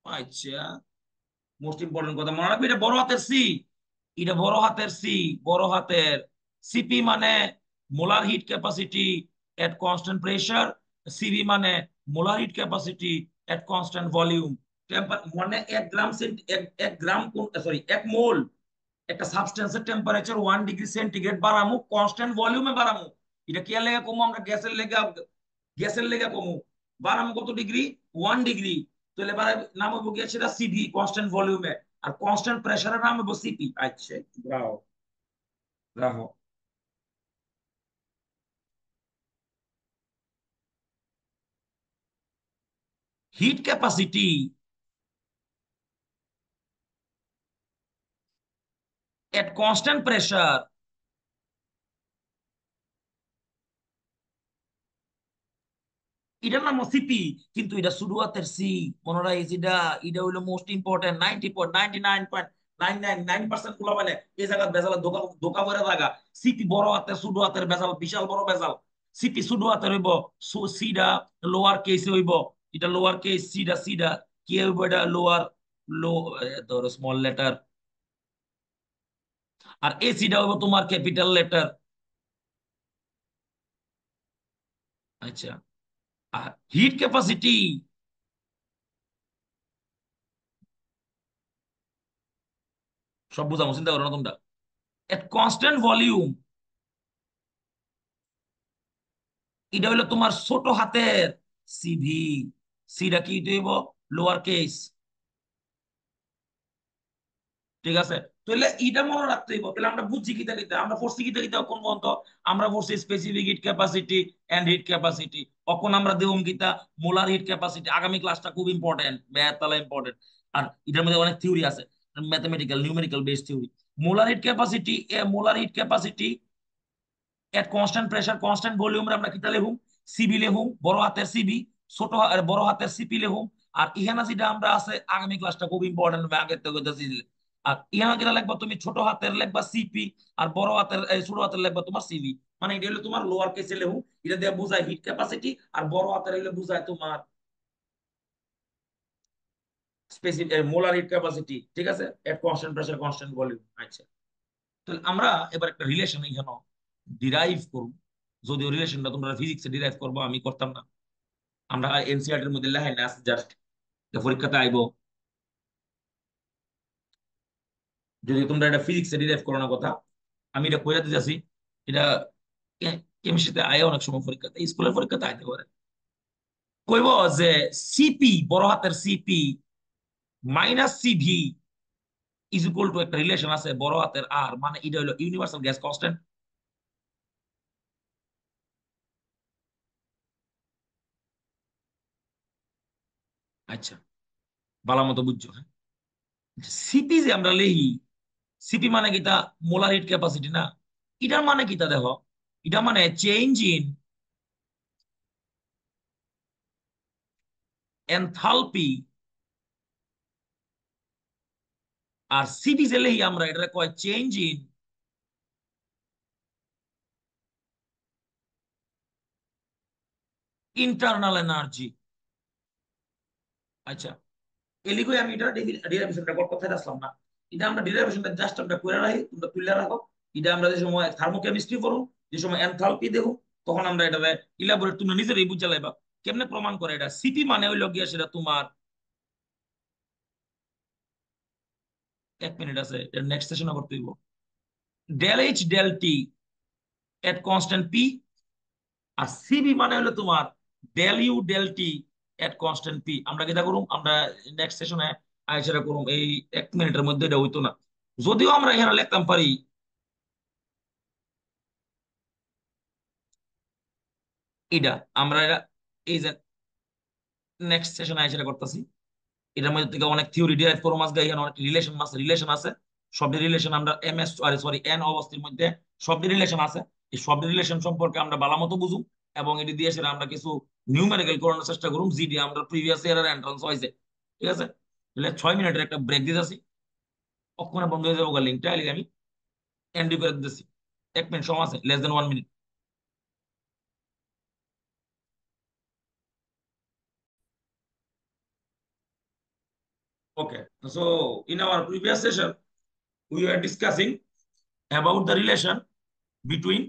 আচ্ছা, most important কথা মনে রাখবে, এটা বড় হাতের সি, এটা বড় হাতের সি, বড় হাতের সিপি মানে molar heat capacity at constant pressure, CB মানে molar heat capacity at constant volume. মানে 1 গ্রাম এক গ্রাম, সরি 1 মোল একটা সাবস্টেন্সের টেম্পারেচার 1 ডিগ্রি সেন্টিগ্রেড বাড়ামু, কনস্ট্যান্ট ভলিউমে বাড়ামু। এটা কি লেগে কমু আমরা, গ্যাসের লেগে কমু, বাড়ামু কত ডিগ্রি, 1 ডিগ্রি। তাহলে এবার নাম হইব গিয়ে সেটা সিভি, কনস্ট্যান্ট ভলিউমে, আর কনস্ট্যান্ট প্রেসারের নাম হইব সিপি। আচ্ছা, রাখো রাখো। Hit capacity at constant pressure, এটার নাম সিপি, কিন্তু এটা শুধু হাতের সি, মনে রাখিস এটা, এটা হইলো মোস্ট ইম্পর্টেন্ট। 99.9999% গুলো মানে এই জায়গায় বেজাল দোকা দোকা করে থাকা। সিপি বড় হাতের, শুধু হাতের বেজাল, বিশাল বড় বেজাল। সিপি শুধু হাতের হইব, সিডা লোয়ার কেসে হইব, এটা লোয়ার কেস, সিডা সিডা কি হইব, এটা লোয়ার লো, ধরো স্মল লেটার, আর এ সিডা হইব তোমার ক্যাপিটাল লেটার। আচ্ছা, আর হিট ক্যাপাসিটি, সব বুঝাবো, চিন্তা করো না তোমরা। এট কনস্ট্যান্ট ভলিউম, এটা হলো তোমার ছোট হাতের সিভি, সিটা কি হইব, লোয়ার কেস। ঠিক আছে, তাহলে এটা মনে রাখতে হইব। তাহলে আমরা বুঝছি কিতা কিতা, আমরা পড়ছি কিতা কিতা কোন পর্যন্ত, আমরা পড়ছি specific heat capacity and heat capacity. এখন আমরা দেবম কিতা, মোলার হিট ক্যাপাসিটি। আগামী ক্লাসটা খুব ইম্পর্টেন্ট, ম্যাথ তালা ইম্পর্টেন্ট, আর এটার মধ্যে অনেক থিওরি আছে, mathematical numerical base theory. Molar heat capacity, molar heat capacity at constant pressure constant volume আমরা কিতা লিখুম, সিবি লিখুম, বড় হাতের সিবি, বড় হাতের সিপি লিখুম। আর ইহানা যেটা আমরা আছে, আগামী ক্লাসটা খুব ইম্পর্টেন্ট, আগে থেকে কইতাছি। আর ইহানা যেটা লিখবা তুমি, ছোট হাতের লিখবা সিপি, আর বড় হাতের ছোট হাতের লিখবা তোমার সিবি। মানে এটা হলো তোমার লোয়ার কেসে লিখুম, এটা দিয়ে বুঝায় হিট ক্যাপাসিটি, আর বড় হাতের হইলে বুঝায় তোমার স্পেসিফিক মোলার হিট ক্যাপাসিটি। ঠিক আছে, এট কনস্ট্যান্ট প্রেসার কনস্ট্যান্ট ভলিউম। আচ্ছা, তাহলে আমরা এবার একটা রিলেশন এখানে ডিরাইভ করব। যদিও রিলেশনটা তোমরা ফিজিক্সে ডিরাইভ করবো, আমি করতাম না। আমরা এনসিআরটির মধ্যে লেখাই না, জাস্ট পরীক্ষাতে আইবো। যদি তোমরা এটা ফিজিক্সে ডিরাইভ করানোর কথা, আমি এটা কইরা দিতেছি। এটা কেমিস্ট্রিতে আয় অনেক সময়, পরীক্ষাতে, স্কুলের পরীক্ষাতে আইতে পারে। কইব যে সিপি, বড় হাতের CP minus CV is equal two, একটা রিলেশন আছে বড় হাতের আর, মানে এটা হলো ইউনিভার্সাল গ্যাস কনস্ট্যান্ট। আচ্ছা, ভালো মতো বুঝছো, হ্যাঁ। সিপি যে আমরা লিখি, সিপি মানে কি তা, মোলার হিট ক্যাপাসিটি না। এটার মানে কি তা দেখো, এটা মানে চেঞ্জ ইন এনথালপি আর সিপি জেলেই আমরা এটা কয় চেঞ্জ ইন ইন্টারনাল এনার্জি। আচ্ছা, এলিগোই আমি এটা ডেরিভেশনটা কথায় আসলাম না। এটা আমরা ডেরিভেশনটা জাস্ট আমরা করে রাখি, তোমরা তুলে রাখো। এটা আমরা যে সময় থার্মোকেমিস্ট্রি করো, যে সময় এনথালপি দেখো, তখন আমরা এটা ইলাবোরেট তুমি নিজেরাই বুঝে লাইবা কেমনে প্রমাণ করে। এটা সিপি মানে হইলো গিয়া সেটা তোমার, এক মিনিট আছে, নেক্সট সেশনে করতে হইব। Del H del T at constant P, আর সিবি মানে হলো তোমার del U del T at constant P. আমরা কি করুম, আমরা নেক্সট সেশনে আইসারা করুম। এই 1 মিনিটের মধ্যে এটা হইতো না, যদিও আমরা এখানে লিখতাম পারি। এটা আমরা এই যে নেক্সট সেশনে আইসারা করতেছি, এটার মধ্যে থেকে অনেক থিওরি ডিরাইভ করো মাস গাই, অনেক রিলেশন আছে। শব্দের রিলেশন আমরা এম এস সরি এন অবস্থার মধ্যে শব্দের রিলেশন আছে। এই শব্দের রিলেশন সম্পর্কে আমরা ভালো মতো বুঝুম, এবং এটি দিয়ে সেটা আমরা কিছু নিউমেরিক্যাল করানোর চেষ্টা করুম, যেটি আমরা প্রিভিয়াস ইয়ারের এন্ট্রান্স হয়েছে। ঠিক আছে, তাহলে 6 মিনিটের একটা ব্রেক দিতেছি, কখনো বন্ধ হয়ে যাবো লিঙ্কটা, আমি এন্ডি করে দিতেছি। 1 মিনিট সময় আছে, less than 1 minute. Okay, so in our previous session, we were discussing about the relation between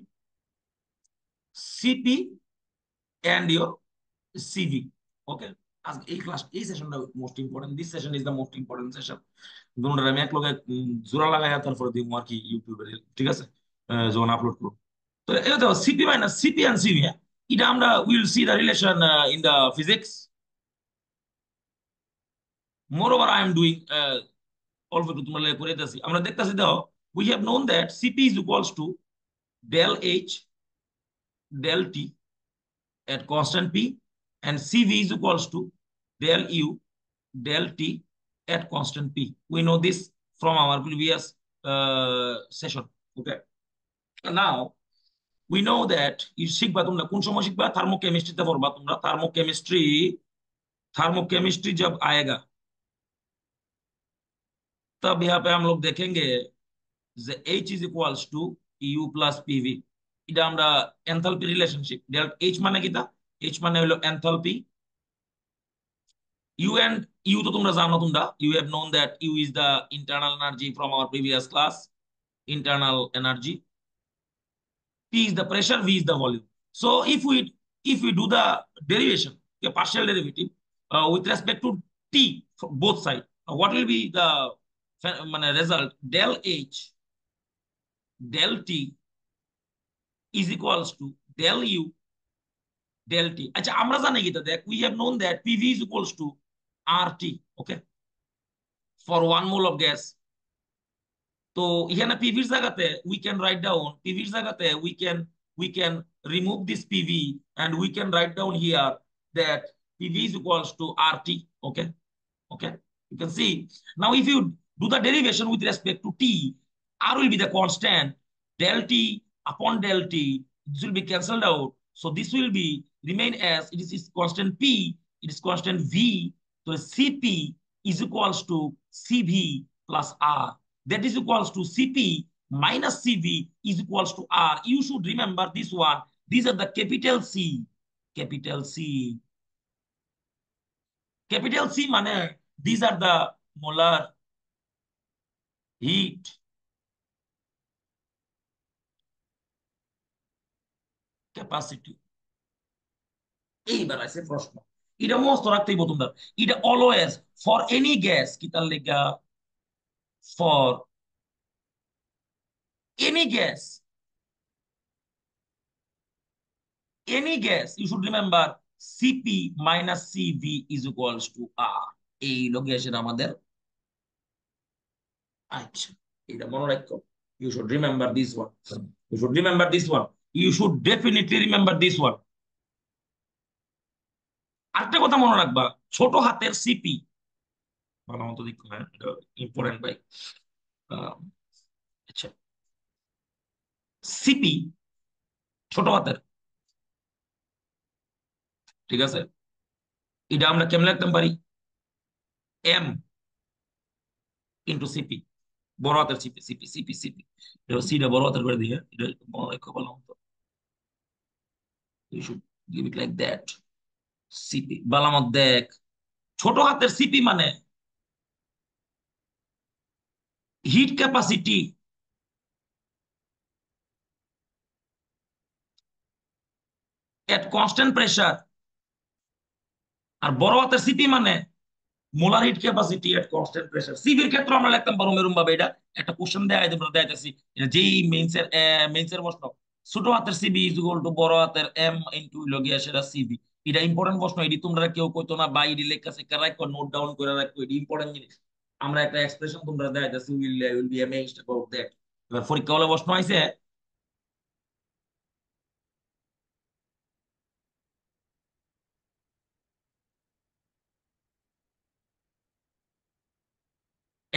CP and your CV. Okay, আজকে এই ক্লাস এই সেশনটা most important, this session is the most important session. দুটোর আমি এক লগে জোড়া লাগাই তারপরে দিব আর কি ইউটিউবে, ঠিক আছে, যখন আপলোড করব। তো এটা তো C P minus C P and C V, এটা আমরা will see the relation in the physics. Moreover I am doing অল্প একটু তোমরা করে দিতেছি, আমরা দেখতেছি দাও, we have known that C P is equals to del H del T at constant P, and CV is equals to del U del T at constant P. We know this from our previous session. Okay. Now we know that you শিখবা তোমরা কোন সময় শিখবা, থার্মোকেমিস্ট্রিতে পড়বা তোমরা। থাर्मोकेमिस्ट्री जब आएगा तब यहाँ पे हम लोग देखेंगे H is equals to U plus PV। এটা আমরা এনথালপি রিলেশনশিপ, ডেল্টা এইচ মানে কি তা, এইচ মানে হলো enthalpy. U and U to tumra jano tumra. You have known that U is the internal energy from our previous class. Internal energy. P is the pressure, V is the volume. So if we do the derivation, a partial derivative with respect to T from both sides, what will be the result? Del H del T is equals to del U del T. আচ্ছা আমরা জানি কি তা দেখ, we have known that PV is equals to RT, okay, for 1 mole of gas. তো এখানে পিভির জায়গাতে উই ক্যান রাইট ডাউন, পিভির জায়গাতে we can remove this P V, and we can write down here that P V is equals to R T. Okay, okay, you can see. Now if you do the derivation with respect to t, r will be the constant, del t upon del t, this will be cancelled out, so this will be remain as it is constant p, it is constant v. So cp is equals to cv plus r, that is equals to cp minus cv is equals to r. You should remember this one. These are the capital C, capital C, capital C মানে these are the molar heat capacity। এইবার আছে প্রশ্ন, এটা মস্ত রাখতেই তোমরা। এটা always for any gas কি তার লেগা, for any gas, any gas you should remember CP minus CV is equals to R. এই হলো গ্যাসের আমাদের। আচ্ছা, এটা মনে রাখো, you should remember this one, you should remember this one, you should definitely remember this one. আরেকটা কথা মনে রাখবা, ছোট হাতের সিপি, ভালো মতো দেখো, হ্যাঁ এটা ইম্পর্টেন্ট ভাই। আহ, আচ্ছা, সিপি ছোট হাতের, ঠিক আছে, এটা আমরা কেমন লিখতে পারি, এম ইন্টু সিপি। বড় হাতের সিপি সিপি সিপি সিপি, এটা সিটা বড় হাতের করে দিয়ে, এটা মনে রাখতে বললাম তো, you should give it like that. CP বালামত দেখ, ছোট হাতের সিপি মানে heat capacity at constant pressure. আর বড় হাতের সিপি মানে molar heat capacity at constant pressure. সিভির ক্ষেত্রে আমরা লিখতাম পারো এরকম ভাবে, এটা একটা কোশ্চেন দেয় দেবো দেখাইতেছি, যেই মেইনসের প্রশ্ন, ছোট হাতের সিবি ইজ ইকুয়াল টু বড় হাতের এম ইনটু লগিয়া সেটা সিবি। এটা ইম্পর্টেন্ট প্রশ্ন, এটি তোমরা কেউ কইতো না বা এটি লেখা শেখা রাখো, নোট ডাউন করে রাখো, এটি ইম্পর্টেন্ট জিনিস। আমরা একটা এক্সপ্রেশন তোমরা দেখাইতেছি, will be amazed about that. এবার পরীক্ষা হলে প্রশ্ন আইছে,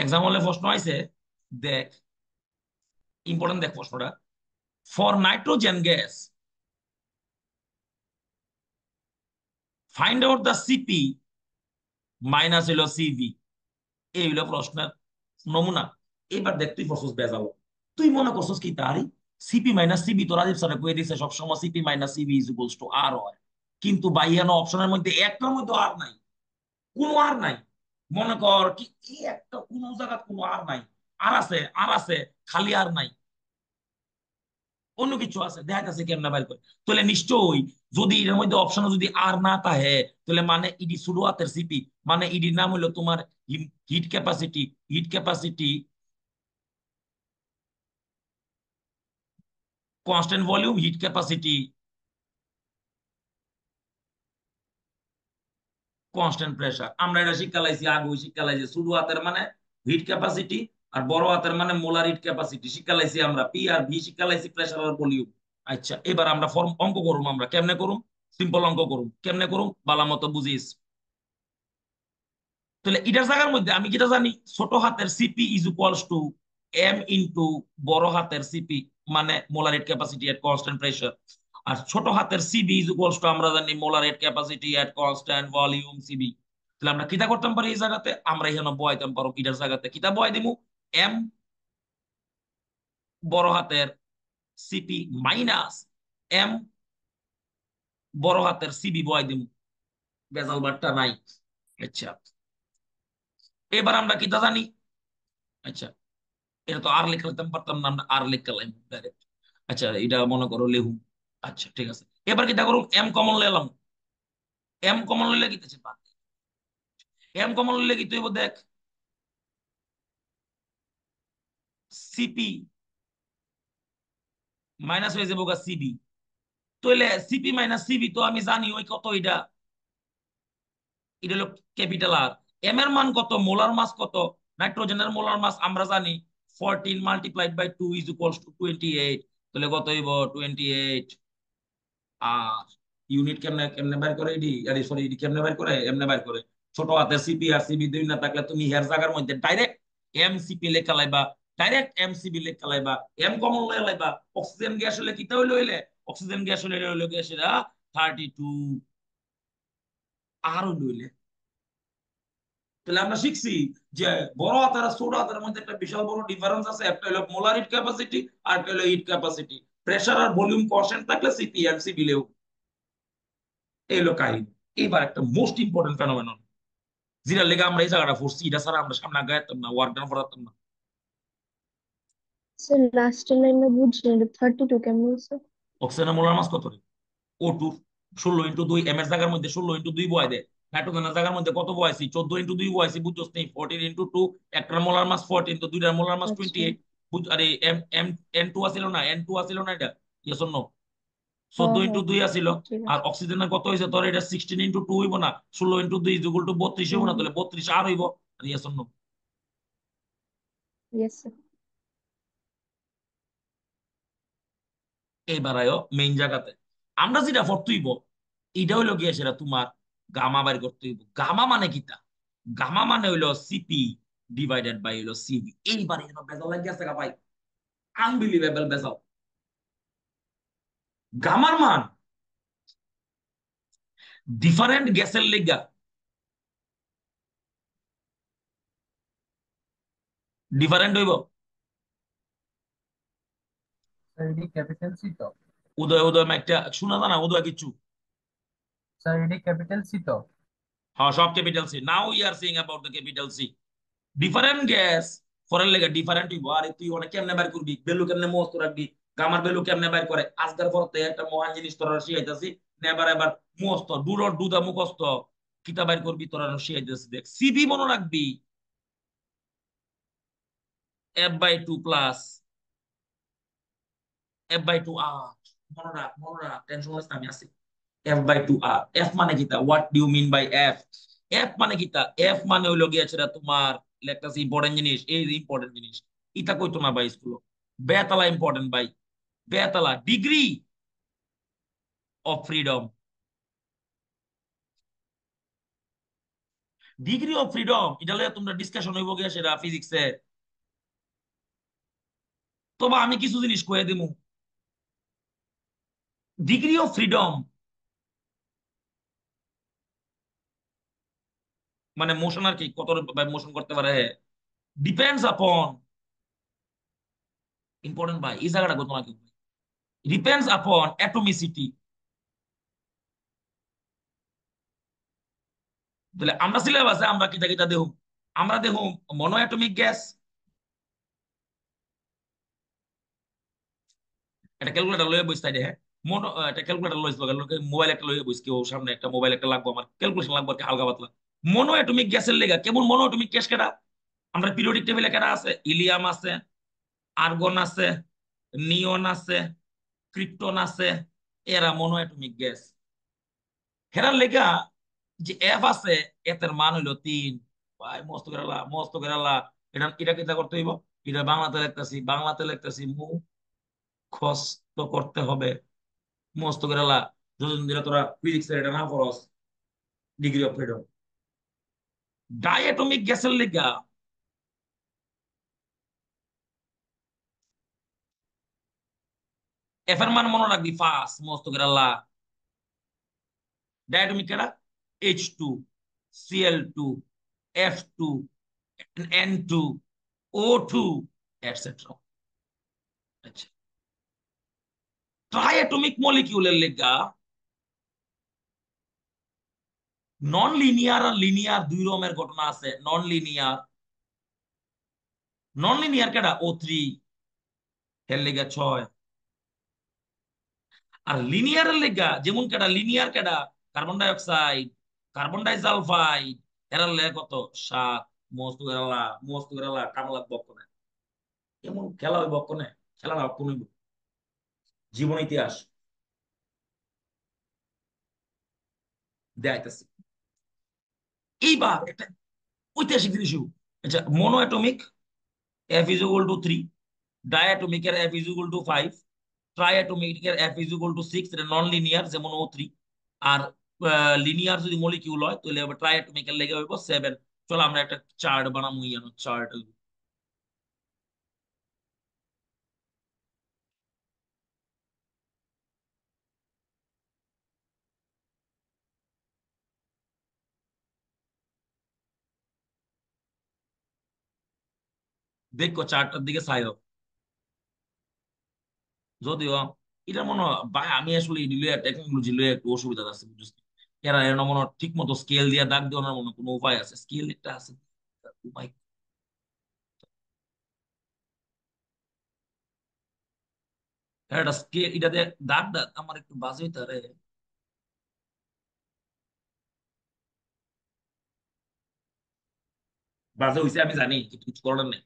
এক্সাম হলে প্রশ্ন আইছে, দেখ ইম্পর্টেন্ট, দেখ প্রশ্নটা, for nitrogen gas find out the CP minus হইল সিভি। এই হইলো প্রশ্নের নমুনা। এবার দেখ তুই করছিস বেজালো, তুই মনে করছিস কি তারই সিপি মাইনাস সিবি তো রাজীব স্যার কয়ে দিছে সবসময় CP minus CV is equals to R হয়, কিন্তু বাইয়ানো অপশনের মধ্যে একটার মধ্যে আর নাই, কোনো আর নাই। মনে কর কি এই একটা কোন জায়গা কোনো আর নাই, আর আছে আর আছে, খালি আর নাই, অন্য কিছু আছে দেখা যাচ্ছে কেমনে বাইর করে। তাহলে নিশ্চয়ই যদি এর মধ্যে অপশনে যদি আর না থাকে, তাহলে মানে ইডি শুরুয়াতের সিপি, মানে ইডির নাম হলো তোমার hit capacity. Hit capacity constant volume hit capacity constant pressure. আমরা এটা শিক্ষা লাইছি, আগে শিক্ষা লাইছি শুরু হাতের মানে হিট ক্যাপাসিটি, আর বড় হাতের মানে মোলার হিট ক্যাপাসিটি শিক্ষা লাইছি আমরা, পি আর ভি শিক্ষা লাইছি প্রেসার আর ভলিউম। আচ্ছা এবার আমরা ফর্ম অঙ্ক করুম, আমরা কেমনে করুম, সিম্পল অঙ্ক করুম, কেমনে করুম বালা মতো বুঝিস। তাহলে এটার জায়গার মধ্যে আমি যেটা জানি, ছোট হাতের C P is equals to M into বড় হাতের সিপি, মানে molar heat capacity at constant pressure. আর ছোট হাতের সিবি ইজ ইকুয়ালস টু আমরা জানি molar heat capacity at constant volume C V. তাহলে আমরা কিতা করতাম পারি এই জায়গাতে, আমরা এখানে বয়াইতাম পারো কিটার জায়গাতে কিতা বয়াই দিমু, এম বড় হাতের সিপি মাইনাস এম বড় হাতের সিবি বয়াই দিমু, বেজাল বারটা নাই। আচ্ছা এবার আমরা কিতা জানি, আচ্ছা এটা তো আর লিখতে পারতাম না, আমরা আর লিখলাম ডাইরেক্ট। আচ্ছা এটা মনে করো লেহু। আচ্ছা ঠিক আছে, এবার কিতা করুম, এম কমন নিলাম, এম কমন লইলে কিতেছে বাদ, এম কমন লইলে কি তুই দেখ, সিপি মাইনাস হয়ে যাবো গা সিবি। তাহলে সিপি মাইনাস সিবি তো আমি জানি ওই কত, এটা এটা হলো ক্যাপিটাল আর। এম এর মান কত, মোলার মাস কত, নাইট্রোজেনের মোলার মাস আমরা জানি 14 multiplied by 2 is equals to 28। তাহলে কত হইব 28। আর ইউনিট কেমনে কেমনে বাইর করে এডি, আরে সরি এডি কেমনে বাইর করে, এমনে বাইর করে, ছোট হাতের সিপি আর সিবি দুই না থাকলে তুমি হের জায়গার মধ্যে ডাইরেক্ট এমসিপি লেখা লাইবা, ডাইরেক্ট এমসিবি লেখা লাইবা, এম কমন লয়ে লাইবা। অক্সিজেন গ্যাস হলে কিতা হইলো হইলে, অক্সিজেন গ্যাস হলে হইলো গ্যাস এরা 32, আর হইলো হইলে। তাহলে আমরা শিখছি যে বড় হাতের আর ছোট হাতের মধ্যে একটা বিশাল বড় ডিফারেন্স আছে, একটা হলো মোলার হিট ক্যাপাসিটি আর একটা হলো হিট ক্যাপাসিটি। প্রেসার আর ভলিউম কনস্ট্যান্ট থাকলে সিপি এমসিবি লেও, এই হলো কাহিনী। এবার একটা মোস্ট ইম্পর্টেন্ট ফেনোমেনন, যেটা লেগে আমরা এই জায়গাটা পড়ছি, এটা ছাড়া আমরা সামনে আগাইতাম না, ওয়ার্ক ডাউন করতাম না। স্যার লাস্টের লাইনটা বুঝছি না, 32 কেমন হচ্ছে? অক্সিজেনের মোলার মাস কত রে, ও টু 16 × 2, এম এর জায়গার মধ্যে 16 × 2 বয় দেয়, নাইট্রোজেনের জায়গার মধ্যে কত বয়সি 14 × 2 বয়সি, বুঝছস নেই 14 × 2, একটার মোলার মাস 14 তো দুইটার মোলার মাস আচ্ছা। 28। আরে এম এম N2 আসিল না, N2 আসিল না, এটা ইয়েস অর নো, চোদ্দ হ্যাঁ ইন্টু হ্যাঁ, দুই আসিল। ঠিক আর আছে। অক্সিজেনের কত হয়েছে তোর, এটা 16 × 2 হইব না, 16 × 2 ইজ ইকুয়াল টু 32 হইব হুম না, হুম। তাহলে 32 আর হইব। Yes or no. Yes sir. এইবার আয়ো মেইন জায়গাতে, আমরা যেটা করতেইব এটা হইলো গিয়ে সেটা তোমার গামা বাইর করতে হইব। গামা মানে কিটা, গামা মানে হইলো সিপি ডিভাইডেড বাই হইলো সিবি। এইবার এর বেজাল লাগি আছে গা ভাই, আনবিলিভেবল বেজাল। গামার মান ডিফারেন্ট গ্যাসের লেগা ডিফারেন্ট হইব। স্যার এডি ক্যাপিটাল সি তো। উদয় উদয় একটা শোনা যায় না, উদয় কিছু। স্যার এডি ক্যাপিটাল সি তো। হ্যাঁ, সব capital C. Now we are seeing about the capital C. Different gas ফরেন লেগে ডিফারেন্ট হইব। আর তুই অনেক কেমনে বাইর করবি, ভ্যালু কেমনে মস্ত রাখবি, গামার ভ্যালু কেমনে বাইর করে, আজকের পরতে একটা মহান জিনিস তোরা শিখাইতাছি। নেবার এবার মস্ত ডুর ডু দা মুখস্ত কিতা বাইর করবি তোরা শিখাইতেছি। দেখ সিবি মনে রাখবি, F/2 প্লাস F/2 আর। মনে রাখ টেনশন হইস না, আমি আছি। F/2 আর। এফ মানে কিতা, what do you mean by F? F মানে কিতা? এফ মানে হইলো গিয়া সেটা তোমার লেখতাছি ইম্পর্টেন্ট জিনিস, এই ইম্পর্টেন্ট জিনিস ইতা কইতো না ভাই স্কুল। বেতালা ইম্পর্টেন্ট ভাই, বেতালা degree of freedom. Degree of freedom এটা লইয়া তোমরা ডিসকাশন হইব গিয়া সেটা ফিজিক্সে। তবে আমি কিছু জিনিস কয়ে দিমু। ডিগ্রি অফ ফ্রিডম মানে মোশন আর কি, কত মোশন করতে পারে, ডিপেন্ডস আপন। ইম্পর্টেন্ট ভাই, এই জায়গাটা কত না কি, ডিপেন্ডস আপন অ্যাটমিসিটি। তাহলে আমরা সিলেবাসে আমরা কিতা কিতা দেহু, আমরা দেহু মনো অ্যাটমিক গ্যাস। একটা ক্যালকুলেটর লয়ে বসতে দে, হ্যাঁ। মনো একটা ক্যালকুলেটর লইছ, মোবাইল একটা লয়ে বসকি, ও সামনে একটা মোবাইল একটা লাগবো, আমার ক্যালকুলেশন লাগবে আর কি, হালকা পাতলা। মনো অ্যাটমিক গ্যাসের লেগা কেমন মনো অ্যাটমিক গ্যাস কেডা? আমরা পিরিয়ডিক টেবিলে কেডা আছে? ইলিয়াম আছে, আর্গন আছে, নিয়ন আছে, ক্রিপ্টন আছে। এরা মনো অ্যাটমিক গ্যাস। হেরার লেগা যে এফ আছে, এতের মান হইলো 3। ভাই মস্ত কেরালা, মস্ত কেরালা। এটা এটা কিতা করতে হইব? এটা বাংলাতে লিখতেছি মুখস্থ করতে হবে। মস্ত কেরালা। যতদিন ধরে তোরা ফিজিক্স এটা না পড়স, ডিগ্রি অফ ফ্রিডম। ডায়াটমিক গ্যাসের লেগা এফ এর মান মনে রাখবি 5। মস্ত কেরালা। ডায়াটমিক কেডা? H2, Cl2, F2, N2, O2, etcetera. আচ্ছা, ট্রাইঅ্যাটমিক মলিকিউলের লেগা নন লিনিয়ার আর লিনিয়ার দুই রকমের ঘটনা আছে। নন লিনিয়ার কেডা? O3, এর লেগা 6। আর লিনিয়ারের লেগা যেমন কেডা, লিনিয়ার কেডা? Carbon die oxide, carbon disulphide. এরা লেগা কত? 7। মস্ত গেরালা, মস্ত গেরালা, কামলা বক্ষনে। এমন খেলা হইব বক্ষনে, খেলা না কোন জীবন ইতিহাস দেখাইতেছি। এইবার একটা ঐতিহাসিক জিনিস। আচ্ছা, মনো অ্যাটমিক F = 3, ডায়াটমিকের F = 5, ট্রাইঅ্যাটমিকের F = 6। এটা নন লিনিয়ার যেমন O3। আর লিনিয়ার যদি মলিকিউল হয় তাহলে ট্রাইঅ্যাটমিকের লেগে হইব 7। চলো আমরা একটা চার্ট বানাবো, ইয়ানো চার্ট। দেখো চার্টটার দিকে চাইও। যদিও এটা মনে হয় ভাই, আমি আসলে টেকনোলজি লয়ে একটু অসুবিধা আছে বুঝছিস। এরা এর মনে হয় ঠিক মতো স্কেল দিয়ে দাগ দেওয়ার মনে হয় কোনো উপায় আছে? স্কেল একটা আছে উপায়? একটা স্কেল এটা দিয়ে দাগ দাগ আমার একটু বাজে হইতে রে। বাজে হইছে আমি জানি, কিন্তু কিছু করার নেই।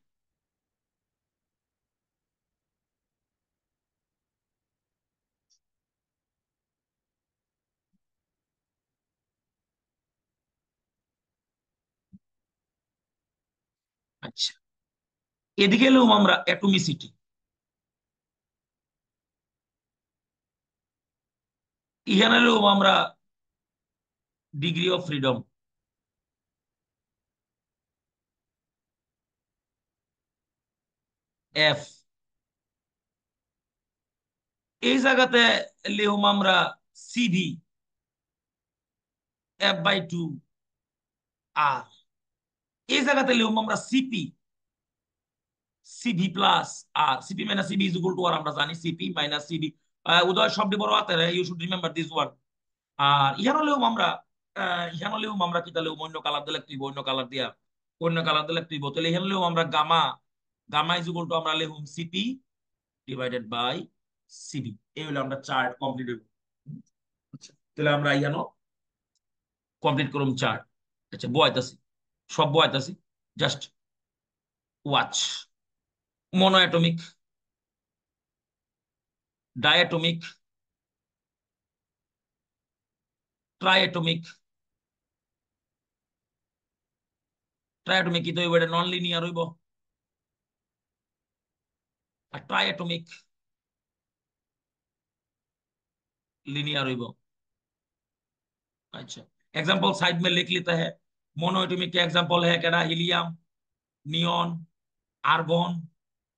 আচ্ছা, এদিকে এলাম আমরা অ্যাটমিসিটি, এখানে এলাম আমরা ডিগ্রি অফ ফ্রিডম, এফ। এই জায়গাতে লিখুম আমরা সিভি, F/2 আর। এই জায়গাতে লিখুম আমরা CP, CV plus R CP minus CV is equal to R আমরা জানি সিপি মাইনাস সিবি। উদয় শব্দ বড় হাতের, you should remember this one. আর ইহান হলেও আমরা কি তাহলে অন্য কালার দিলে তুই অন্য কালার দিয়া অন্য কালার দিলে তুই তাহলে ইহান হলেও আমরা gamma gamma is equal to আমরা লিখুম সিপি ডিভাইডেড বাই সিবি। এই হলো আমরা চার্ট কমপ্লিট হইব। আচ্ছা, তাহলে আমরা ইহানো কমপ্লিট করুম চার্ট। আচ্ছা, বয়াইতাছি, সব বয়াইতাছি, জাস্ট ওয়াচ। মনোঅ্যাটমিক, ডায়াটমিক, ট্রাইঅ্যাটমিক। ট্রাইঅ্যাটমিক কি তো হইব, এটা নন লিনিয়ার হইব। আর ট্রাইঅ্যাটমিক लिनियर होइबो। अच्छा, एग्जांपल साइड में लिख लेता है। मोनोएटॉमिक के एग्जांपल है केड़ा, helium, neon, argon,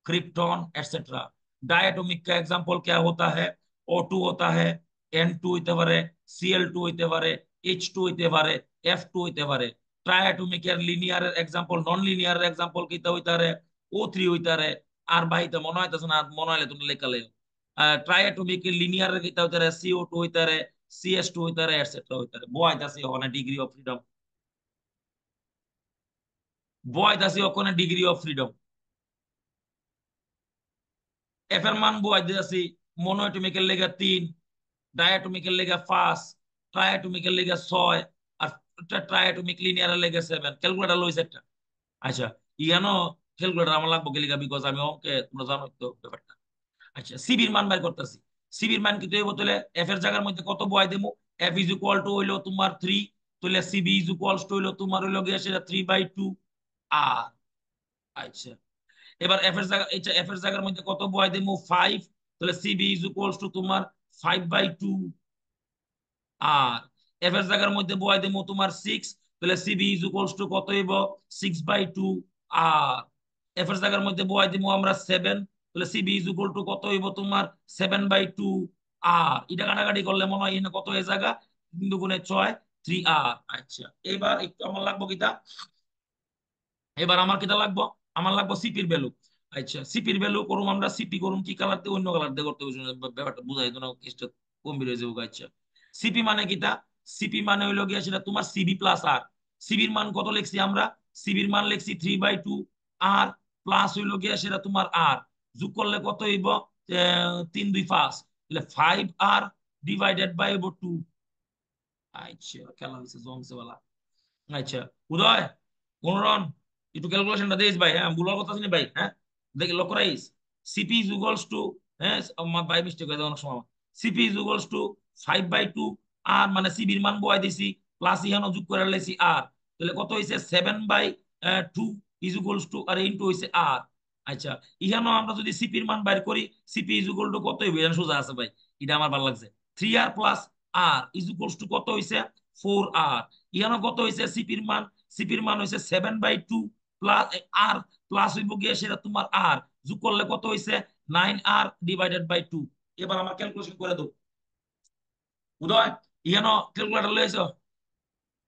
krypton etcetera. Diatomic का एग्जांपल क्या होता है, O2 होता है, N2 হইতে পারে, Cl2 হইতে পারে, H2 হইতে পারে, F2 হইতে পারে। ট্রাইঅ্যাটমিক এর linear example, non linear example কিটা হইতে পারে, O3 হইতে পারে। আর বাহিতে মনে হইতাছে না, মনে হইলে তুমি লেখালে। ট্রাইঅ্যাটমিক লিনিয়ার কিটা হইতে পারে, CO2 হইতে পারে, CS2 হইতে পারে এটসেট্রা হইতে পারে। বয়তাছি ওখানে ডিগ্রি অফ ফ্রিডম, বয়তাছি ওখানে ডিগ্রি অফ ফ্রিডম। এফ এর মান বয় দিয়েছি, মনোএটমিকের লেগে 3, ডায়াটমিকের লেগে 5, ট্রাইঅ্যাটমিকের লেগে 6, আর ট্রাইঅ্যাটমিক লিনিয়ারের লেগে 7। ক্যালকুলেটর লইছে একটা। আচ্ছা, ইয়ানো ক্যালকুলেটর আমার লাগবে গেলিগা, বিকজ আমি অঙ্কে তোমরা জানো তো ব্যাপারটা। আচ্ছা, সিবির মান বের করতেছি। সিবির মান কি হইব, তাহলে এফ এর জায়গার মধ্যে কত বয় দেবো, এফ ইজ ইকুয়াল টু হইলো তোমার 3, তাহলে সিবি ইজ ইকুয়াল টু হইলো তোমার হইলো গিয়ে সেটা 3/2 আর। আচ্ছা, এবার এফ এর জায়গা, এটা এফ এর জায়গার মধ্যে কত বয় দেবো 5, তাহলে সিবি ইজ ইকুয়ালস টু তোমার 5/2 আর। এফ এর জায়গার মধ্যে বয় দেবো তোমার 6, তাহলে সিবি ইজ ইকুয়ালস টু কত হইব 6/2 আর। এফ এর জায়গার মধ্যে বয় দেবো আমরা 7, তাহলে সিবি ইজ ইকুয়াল টু কত হইব তোমার 7/2 আর। এটা কাটাকাটি করলে মনে হয় এখানে কত হয়ে জায়গা, 3 দুগুণে 6, 3 আর। আচ্ছা, এবার একটু আমার লাগবো কিটা, এবার আমার কিটা লাগবো, আমার লাগবো সিপির ভ্যালু। আচ্ছা, সিপির ভ্যালু করুম আমরা, সিপি করুম কি কালার দিয়ে, অন্য কালার দিয়ে করতে হবে, ব্যাপারটা বুঝাই তো না, কেসটা গম্ভীর হয়ে যাবো। আচ্ছা, সিপি মানে কিটা, সিপি মানে হইলো গিয়া সেটা তোমার সিবি প্লাস আর। সিবির মান কত লিখছি আমরা, সিবির মান লিখছি 3/2 আর, প্লাস হইলো গিয়া সেটা তোমার আর, যোগ করলে কত হইব 3 2 5, তাহলে 5 আর ডিভাইডেড বাই 2। আচ্ছা, খেলা হয়েছে জমছে বলা। আচ্ছা, উদয়, মনোরণ, একটু ক্যালকুলেশনটা দিস ভাই। হ্যাঁ, ভুলার কথা শুনি ভাই। হ্যাঁ, দেখি লক্ষ্য rice. CP is equals two, হ্যাঁ আমার বাই মিস্টেক হয়ে যায় অনেক সময়। সিপি ইজ ইকুয়ালস টু 5/2 আর, মানে সিবির মান বয় দিছি, প্লাস ইহানো যোগ করে লাইছি আর, তাহলে কত হইছে 7/2 is equals to R into হইছে আর। আচ্ছা, ইহানো আমরা যদি সিপির মান বাইর করি, সিপি ইজ ইকুয়াল টু কত হইবে, এটা সোজা আছে ভাই, এটা আমার ভালো লাগছে। 3r plus R is equals to কত হইছে 4r। ইহানো কত হইছে সিপির মান, সিপির মান হইছে 7/2 প্লাস আর, প্লাস হইব গিয়ে সেটা তোমার আর, যোগ করলে কত হইছে 9r ডিভাইডেড বাই 2। এবার আমার ক্যালকুলেশন করে দাও উদয়। ইহানো ক্যালকুলেটর লইছো,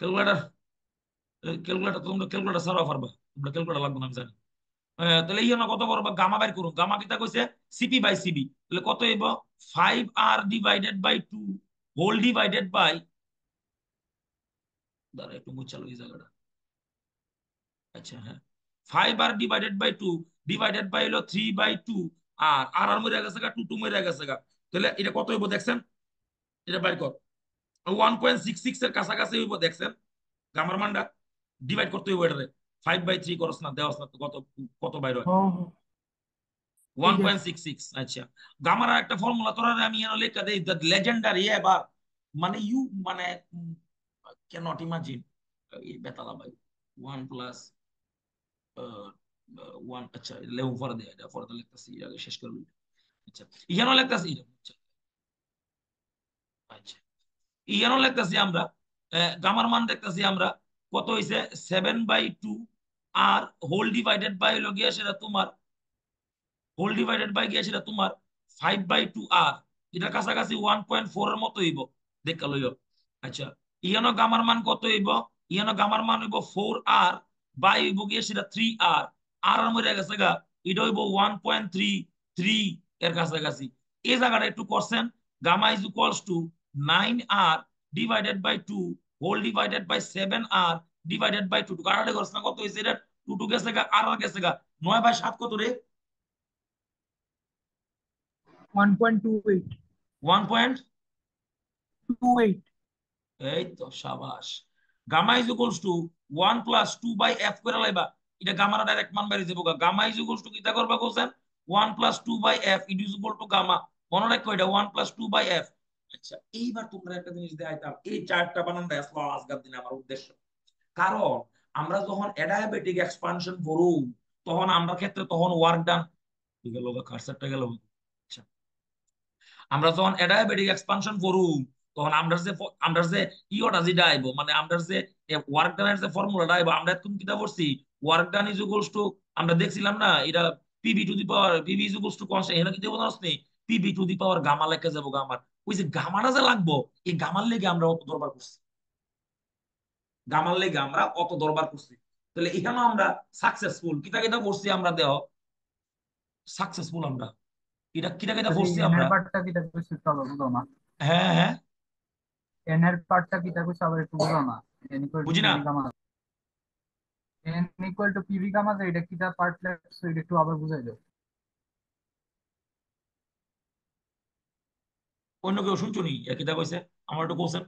ক্যালকুলেটর, ক্যালকুলেটর তোমরা ক্যালকুলেটর সারা পারবা, তোমরা ক্যালকুলেটর লাগবে না আমি জানি। তাহলে ইহানো কত করবা, গামা বাইর করুন। গামা কিটা কইছে সিপি বাই সিবি, তাহলে কত হইব 5r divided by 2 whole divided by, দাঁড়া একটু মুছালো এই জায়গাটা। আচ্ছা, হ্যাঁ, 5r divided by 2 divided by হলো 3/2 আর আর আর মরে গেছে গা, 2 2 মরে গেছে গা। তাহলে এটা কত হইব দেখছেন, এটা বাইর কর। 1.66 এর কাছাকাছি হইব দেখছেন গামার মানটা। ডিভাইড করতে হইব এটারে, 5/3 করস না, দেওয়াস না তো, কত কত বাইর হয় হ্যাঁ হ্যাঁ ঠিক আছে। 1.66। আচ্ছা, গামার আর একটা ফর্মুলা তোরা আমি এনে লেখা দেই, দ্য লেজেন্ডারি এবার, মানে ইউ মানে ক্যানট ইমাজিন, এই বেতালা ভাই 1 প্লাস 1। আচ্ছা, লেউ পরে দেয়, এটা পরে লিখতেছি, আগে শেষ করবি। আচ্ছা, ইহানো লিখতেছি, আচ্ছা ইহানো লিখতেছি আমরা, গামার মান দেখতেছি আমরা কত হইছে 7/2 আর হোল ডিভাইডেড বাই হলো গিয়া সেটা তোমার, হোল ডিভাইডেড বাই গিয়া সেটা তোমার 5/2 আর, এটার কাছাকাছি 1.4 এর মতো হইব, দেখা লইও। আচ্ছা, ইহানো গামার মান কত হইব, ইহানো গামার মান হইব 4r বাই হইব গিয়া সেটা 3r, আর মরে গেছে গা, এটা হইব 1.33 এর কাছাকাছি। এই জায়গাটা একটু করছেন, gamma is equals to 9r divided by 2 whole divided by 7r divided by 2 কাটাকাটি করছেন না, কত হয়েছে এটা? 2 2 গেছে গা, আর আর গেছে গা, 9 বাই 7 কত রে? 1.28 1.28। এই তো সাবাস। Gamma is equals to 1 plus 2 by F করে লাইবা, এটা গামার ডাইরেক্ট মান বাইরে যাবো। গামা ইজ ইকুয়ালস টু কিটা করবা question? 1 plus 2 by F it is equal to gamma. মনে রাখো এটা 1 প্লাস 2 বাই এফ। আচ্ছা, এইবার তোমরা একটা জিনিস দেখাইতাম, এই চার্টটা বানানোটা আসলে আজকের দিনে আমার উদ্দেশ্য। কারণ আমরা যখন অ্যাডায়াবেটিক এক্সপানশন করব, তখন আমরা ক্ষেত্রে তখন ওয়ার্ক ডান গেল, কারসারটা গেল। আচ্ছা, আমরা যখন অ্যাডায়াবেটিক এক্সপানশন করব, তখন আমরা যে ইওটা যেটা আইব, মানে আমরা যে ওয়ার্ক ডানের যে ফর্মুলাটা আইব, আমরা এখন কিটা করছি, work done is equals to, আমরা দেখছিলাম না এটা, P V to the power, PV is equals to constant, এখানে কি দেবো জানোস নি? P V to the power gamma লেখা যাবো গামার। ওই যে গামাটা যে লাগবো, এই গামার লেগে আমরা অত দরবার করছি, গামার লেগে আমরা অত দরবার করছি। তাহলে এখানেও আমরা সাকসেসফুল, কিটা কিটা করছি আমরা, দেহ সাকসেসফুল আমরা, এটা কিটা কিটা যদি করছি এন এর আমরা। পার্টটা কিটা কইছে চলো বুঝো না, হ্যাঁ হ্যাঁ, এন এর পার্টটা কিটা কইছে আবার একটু বুঝো না। এন ইকুয়াল টু বুঝি না। P V gamma, and equal to P V gamma, যে এটা কিটা পার্ট লাগছে এটা একটু আবার বুঝাই দাও। অন্য কেউ শুনছো নি কিটা কইছে? আমার একটু কোসেন।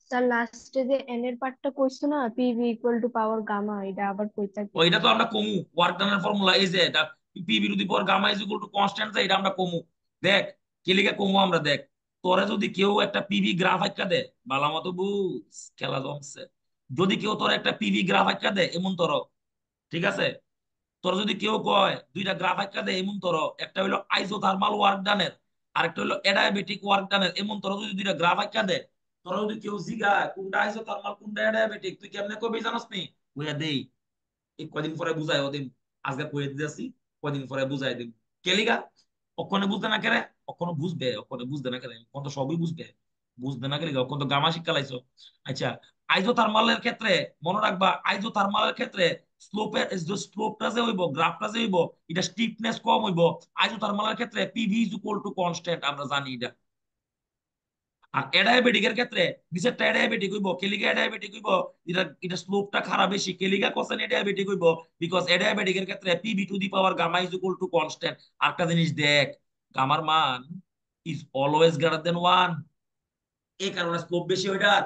স্যার লাস্টে যে এন এর পার্টটা কইছো না, P V equal to power gamma, এটা আবার কইতা কি? ওইটা তো আমরা কমু, ওয়ার্ক ডানের ফর্মুলা এই যে এটা, পি বিরোধী পর gamma is equal to constant, এটা আমরা কমু। দেখ কি লিখে কমু আমরা, দেখ তোরে যদি কেউ একটা পিভি গ্রাফ আঁকা দেয়, ভালো মতো বুঝ, খেলা জমছে। যদি কেউ তোর একটা পিভি গ্রাফ আঁকা দেয় এমন তোর, ঠিক আছে, তোর যদি কেউ কয় দুইটা গ্রাফ আঁকা দেয় এমন তোর, একটা হইলো আইসোথার্মাল ওয়ার্ক ডানের, আরেকটা হইলো অ্যাডায়াবেটিক ওয়ার্ক ডানের, এমন তোর যদি দুইটা গ্রাফ আঁকা দেয়, তোর যদি কেউ জিগায় কোনটা আইসোথার্মাল কোনটা অ্যাডায়াবেটিক, তুই কেমনে কবি জানাস নি? বুঝা দেই, এই কয়দিন পরে বুঝাই ওদিন, আজকে কয়ে দিতেছি, কয়দিন পরে বুঝাই দিন। কেলিগা অক্ষণে বুঝতে না কেরে, অক্ষণ বুঝবে, অক্ষণে বুঝতে না কেরে, অক্ষণ তো সবই বুঝবে, বুঝতে না কেলিগা, অক্ষণ তো গামা শিক্ষা লাইছো। আচ্ছা, আইজোথার্মালের ক্ষেত্রে মনে রাখবা, আইজোথার্মালের ক্ষেত্রে স্লোপের যে স্লোপটা যে হইব, গ্রাফটা যে হইব, এটা স্টিফনেস কম হইব। আইজোথার্মালের ক্ষেত্রে PV is equal to constant, আমরা জানি এটা। আর অ্যাডায়াবেটিকের ক্ষেত্রে নিচেরটা অ্যাডায়াবেটিক হইব, কেলিগা অ্যাডায়াবেটিক হইব, এটা এটা স্লোপটা খারাপ বেশি, কেলিগা কোসেন অ্যাডায়াবেটিক হইব, বিকজ অ্যাডায়াবেটিকের ক্ষেত্রে P V to the power gamma is equal to constant. আরেকটা জিনিস দেখ, গামার মান ইজ অলওয়েজ গ্রেটার দেন 1, এই কারণে স্লোপ বেশি ওইটার।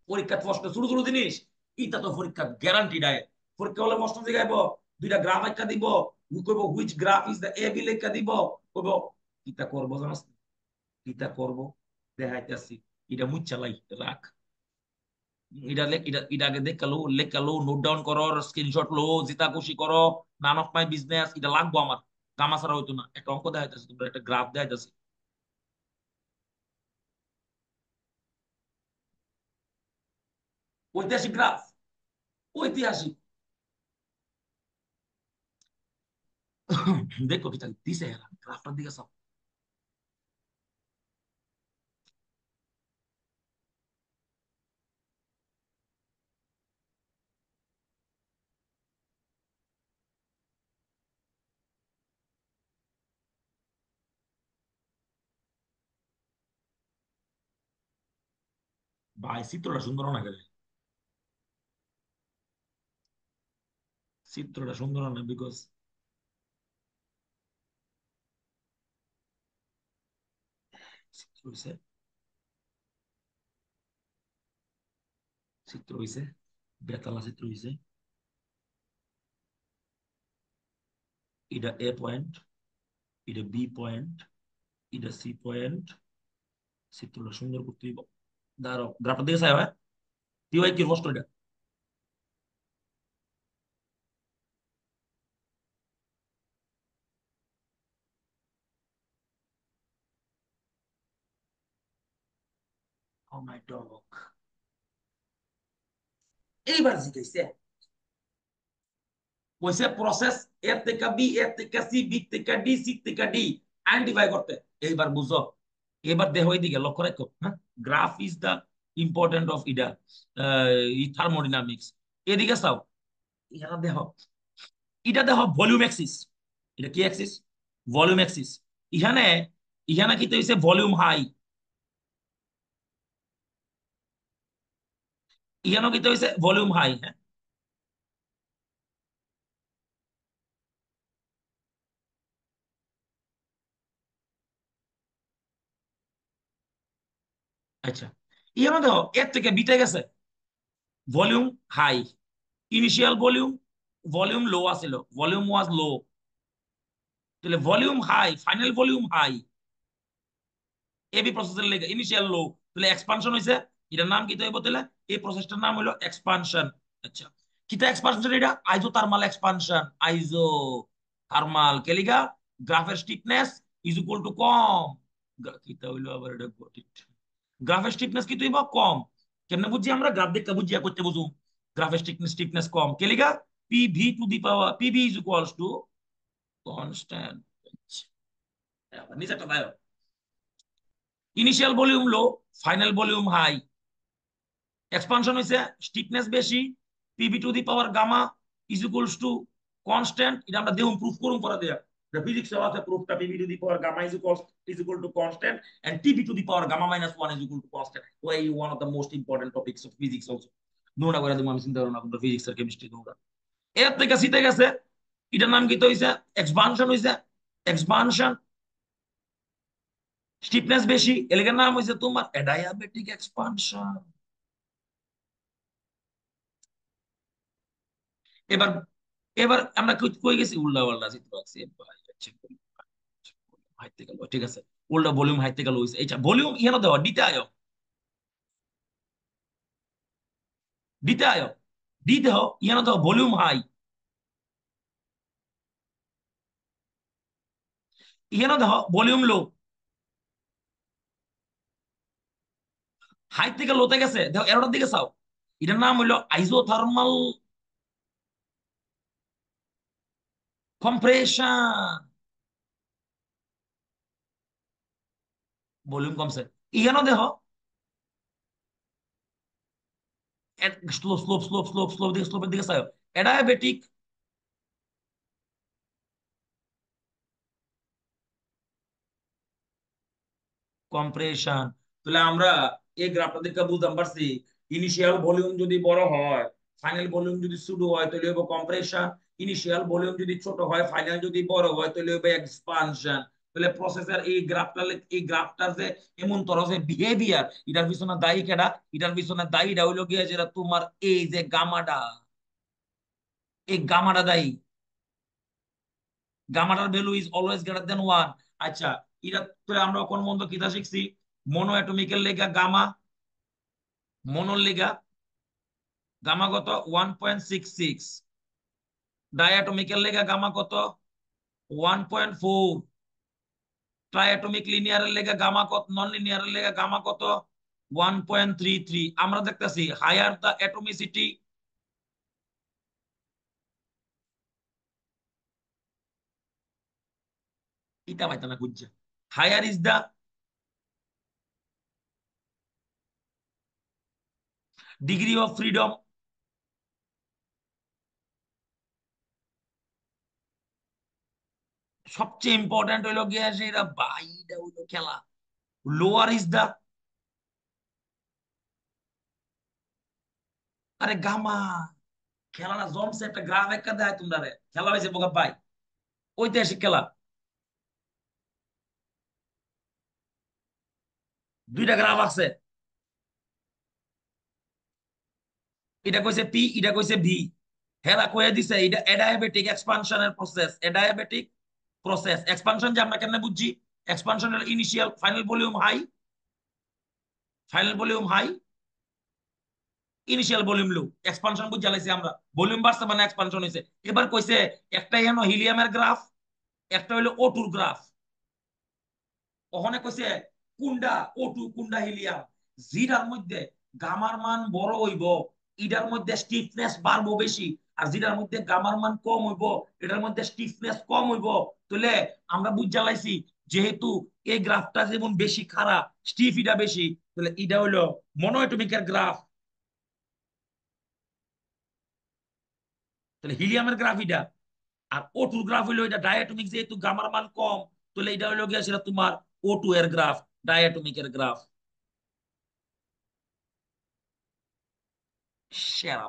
পরীক্ষা প্রশ্ন ছোট ছোট জিনিস, এটা তো পরীক্ষা গ্যারান্টি দেয়। পরীক্ষা হলে প্রশ্ন জিগাইব, দুইটা গ্রাফ একটা দিব, কইব which graph is the A B লেখা দিব, কইব কিতা করব জানাস, কিতা করব দেখাইতেছি, এটা মুচ্ছা লাই রাখ, এটা এটা এটা আগে দেখালো, লেখালো, নোট ডাউন করো, স্ক্রিনশট লো, জিতা খুশি করো, নান অফ মাই বিজনেস, এটা লাগবো আমার। কামা ছাড়া হইতো না। একটা অঙ্ক দেখাইতেছি, তোমরা একটা গ্রাফ দেখাইতেছি, ঐতিহাসিক গ্রাফ, ঐতিহাসিক। দেখো কিটা দিছে, গ্রাফটার দিকে সব ভাই, চিত্রটা সুন্দর না গেলে, চিত্রটা সুন্দর না, বিকজ চিত্র হইছে, চিত্র হইছে, বেতালা চিত্র হইছে, এটা এ পয়েন্ট, এটা বি পয়েন্ট, এটা সি পয়েন্ট, চিত্রটা সুন্দর করতে হইব। দাঁড়াও, গ্রাফটা দিকে চাই হয়, তুই ভাই কি কষ্ট এটা। ও মাই ডগ, এইবার জিজ্ঞাসা কইছে প্রসেস এ থেকে বি, এ থেকে সি, বি থেকে ডি, সি থেকে ডি আইডেন্টিফাই করতে। এইবার বুঝো, এবার দেখো এইদিকে লক্ষ্য রাখো, হ্যাঁ, graph is the important of ইডা থার্মোডিনামিক্স। এদিকে চাও, এখানে দেখো, এটা দেখো ভলিউম এক্সিস, এটা কি এক্সিস? Volume axis. এখানে এখানে কি হইছে ভলিউম হাই, এখানেও কি হইছে ভলিউম হাই। হ্যাঁ, আচ্ছা, এখানে দেখো এর থেকে বিতে গেছে volume high, initial volume, volume low আছিল, ভলিউম ওয়াজ লো, তাহলে volume high, final volume high, AB প্রসেসের লেগে ইনিশিয়াল লো, তাহলে এক্সপানশন হইছে। এটার নাম কি হইব তাহলে? এই প্রসেসটার নাম হলো এক্সপানশন। আচ্ছা, কিটা এক্সপানশন? এটা আইজো থার্মাল এক্সপানশন, আইজো থার্মাল কেলিগা গ্রাফের স্টিফনেস ইজ ইকুয়াল টু কম। কিটা হইলো আবার এটা গঠিত, গ্রাফের স্টিফনেস কি হইব কম। কেমনে বুঝি আমরা? গ্রাফ দেখতে বুঝিয়া করতে বুঝুম। গ্রাফের স্টিফনেস কম কেলিগা PV to the power PV is equals to constant. নিচেরটা দাও, initial volume low, final volume high, expansion হইছে স্টিফনেস বেশি, PV to the power gamma is equals to constant. এটা আমরা দেহুম প্রুফ করুম পরে দেয়া, ফিজিক্স আছে প্রুফটা, PV to the power gamma is equal to constant and TV to the power gamma minus 1 is equal to constant. ওই one of the most important topics of physics also. নোনা করে দেবো, আমি চিন্তা করো না, কিন্তু ফিজিক্স আর কেমিস্ট্রি নোনা। এর থেকে সিটে গেছে, এটার নাম কি হইছে? এক্সপানশন হইছে। এক্সপানশন স্টিফনেস বেশি, এলাকার নাম হইছে তোমার অ্যাডিয়াবেটিক এক্সপানশন। এবার এবার আমরা কই গেছি? উল্টা পাল্টা চিত্র আছি ভাই। আচ্ছা, হাইতে গেল, ঠিক আছে, উল্টা ভলিউম হাইতে গেল হইছে। আচ্ছা, ভলিউম ইহানো দেওয়া ডিতে আয়ো, ডিতে আয়ো, ডি দেহ ইহানো দেওয়া ভলিউম হাই, ইহানো দেহ ভলিউম লো। হাই থেকে লোতে গেছে, দেখো এরোটার দিকে চাও, এটার নাম হইলো আইজোথার্মাল কম্প্রেশন, ভলিউম কমছে। ইহানো দেহ slope slope slope slope slope দিকে, স্লোপের দিকে চাও, অ্যাডায়াবেটিক কম্প্রেশন। তাহলে আমরা এই গ্রাফটা দেখে বুঝতে পারছি, ইনিশিয়াল ভলিউম যদি বড় হয়, ফাইনাল ভলিউম যদি ছোট হয়, তাহলে হবে কম্প্রেশন। ইনিশিয়াল ভলিউম যদি ছোট হয়, ফাইনাল যদি বড় হয়, তাহলে হবে এক্সপানশন। তাহলে প্রসেসর এই গ্রাফটার যে এমন তর যে বিহেভিয়ার, এটার পিছনে দায়ী কেডা? এটার পিছনে দায়ীটা হইলো গিয়ে যেটা তোমার এই যে গামাটা, এই গামাটা দায়ী। গামাটার value is always greater than 1। আচ্ছা, এটা তো আমরা কোন মন্দ কিতা শিখছি? মনো অ্যাটমিকের লেগা গামা, মনোর লেগা গামা কত 1.66, ডায়াটমিকের লেগা গামা কত 1.4, ট্রাইঅ্যাটমিক লিনিয়ারের লেগা গামা কত, নন লিনিয়ারের লেগা গামা কত 1.33। আমরা দেখতেছি হায়ার দা অ্যাটমিসিটি, এটা পাইতা না বুঝছে, higher is the degree of freedom. সবচেয়ে ইম্পর্টেন্ট হইলো গিয়ে সেটা বাইটা হইলো খেলা, লোয়ার ইজ দা, আরে গামা খেলা না জমছে, একটা গ্রাফ একটা দেয় তোমরা, খেলা হয়েছে বোকা পাই, ঐতিহাসিক খেলা। দুইটা গ্রাফ আছে, এটা কইছে পি, এটা কইছে ভি। হেরা কয়ে দিছে এটা অ্যাডায়াবেটিক এক্সপানশনের প্রসেস, অ্যাডায়াবেটিক প্রসেস। এক্সপানশন যে আমরা কেন বুঝছি? এক্সপানশনের initial final volume high, final volume high, initial volume low. Expansion বুঝ জ্বালাইছি আমরা, ভলিউম বাড়ছে মানে এক্সপানশন হয়েছে। এবার কইছে একটা হেন হিলিয়ামের গ্রাফ, একটা হইলো O2 গ্রাফ। ওখানে কইছে কুন্ডা O2 কুন্ডা হিলিয়াম, জিটার মধ্যে গামার মান বড় হইব, এটার মধ্যে স্টিফনেস বাড়বো বেশি, আর যেটার মধ্যে গামার মান কম হইব, এটার মধ্যে স্টিফনেস কম হইব। তাহলে আমরা বুঝ জ্বালাইছি, যেহেতু এই গ্রাফটা যেমন বেশি খাড়া, স্টিফ এটা বেশি, তাহলে এটা হইলো মনোএটমিকের গ্রাফ। তাহলে হিলিয়ামের গ্রাফ এটা, আর ও টুর গ্রাফ হইলো এটা ডায়াটমিক, যেহেতু গামার মান কম, তাহলে এটা হইলো গিয়ে সেটা তোমার ও টু এর গ্রাফ, ডায়াটমিকের গ্রাফ। সেরা,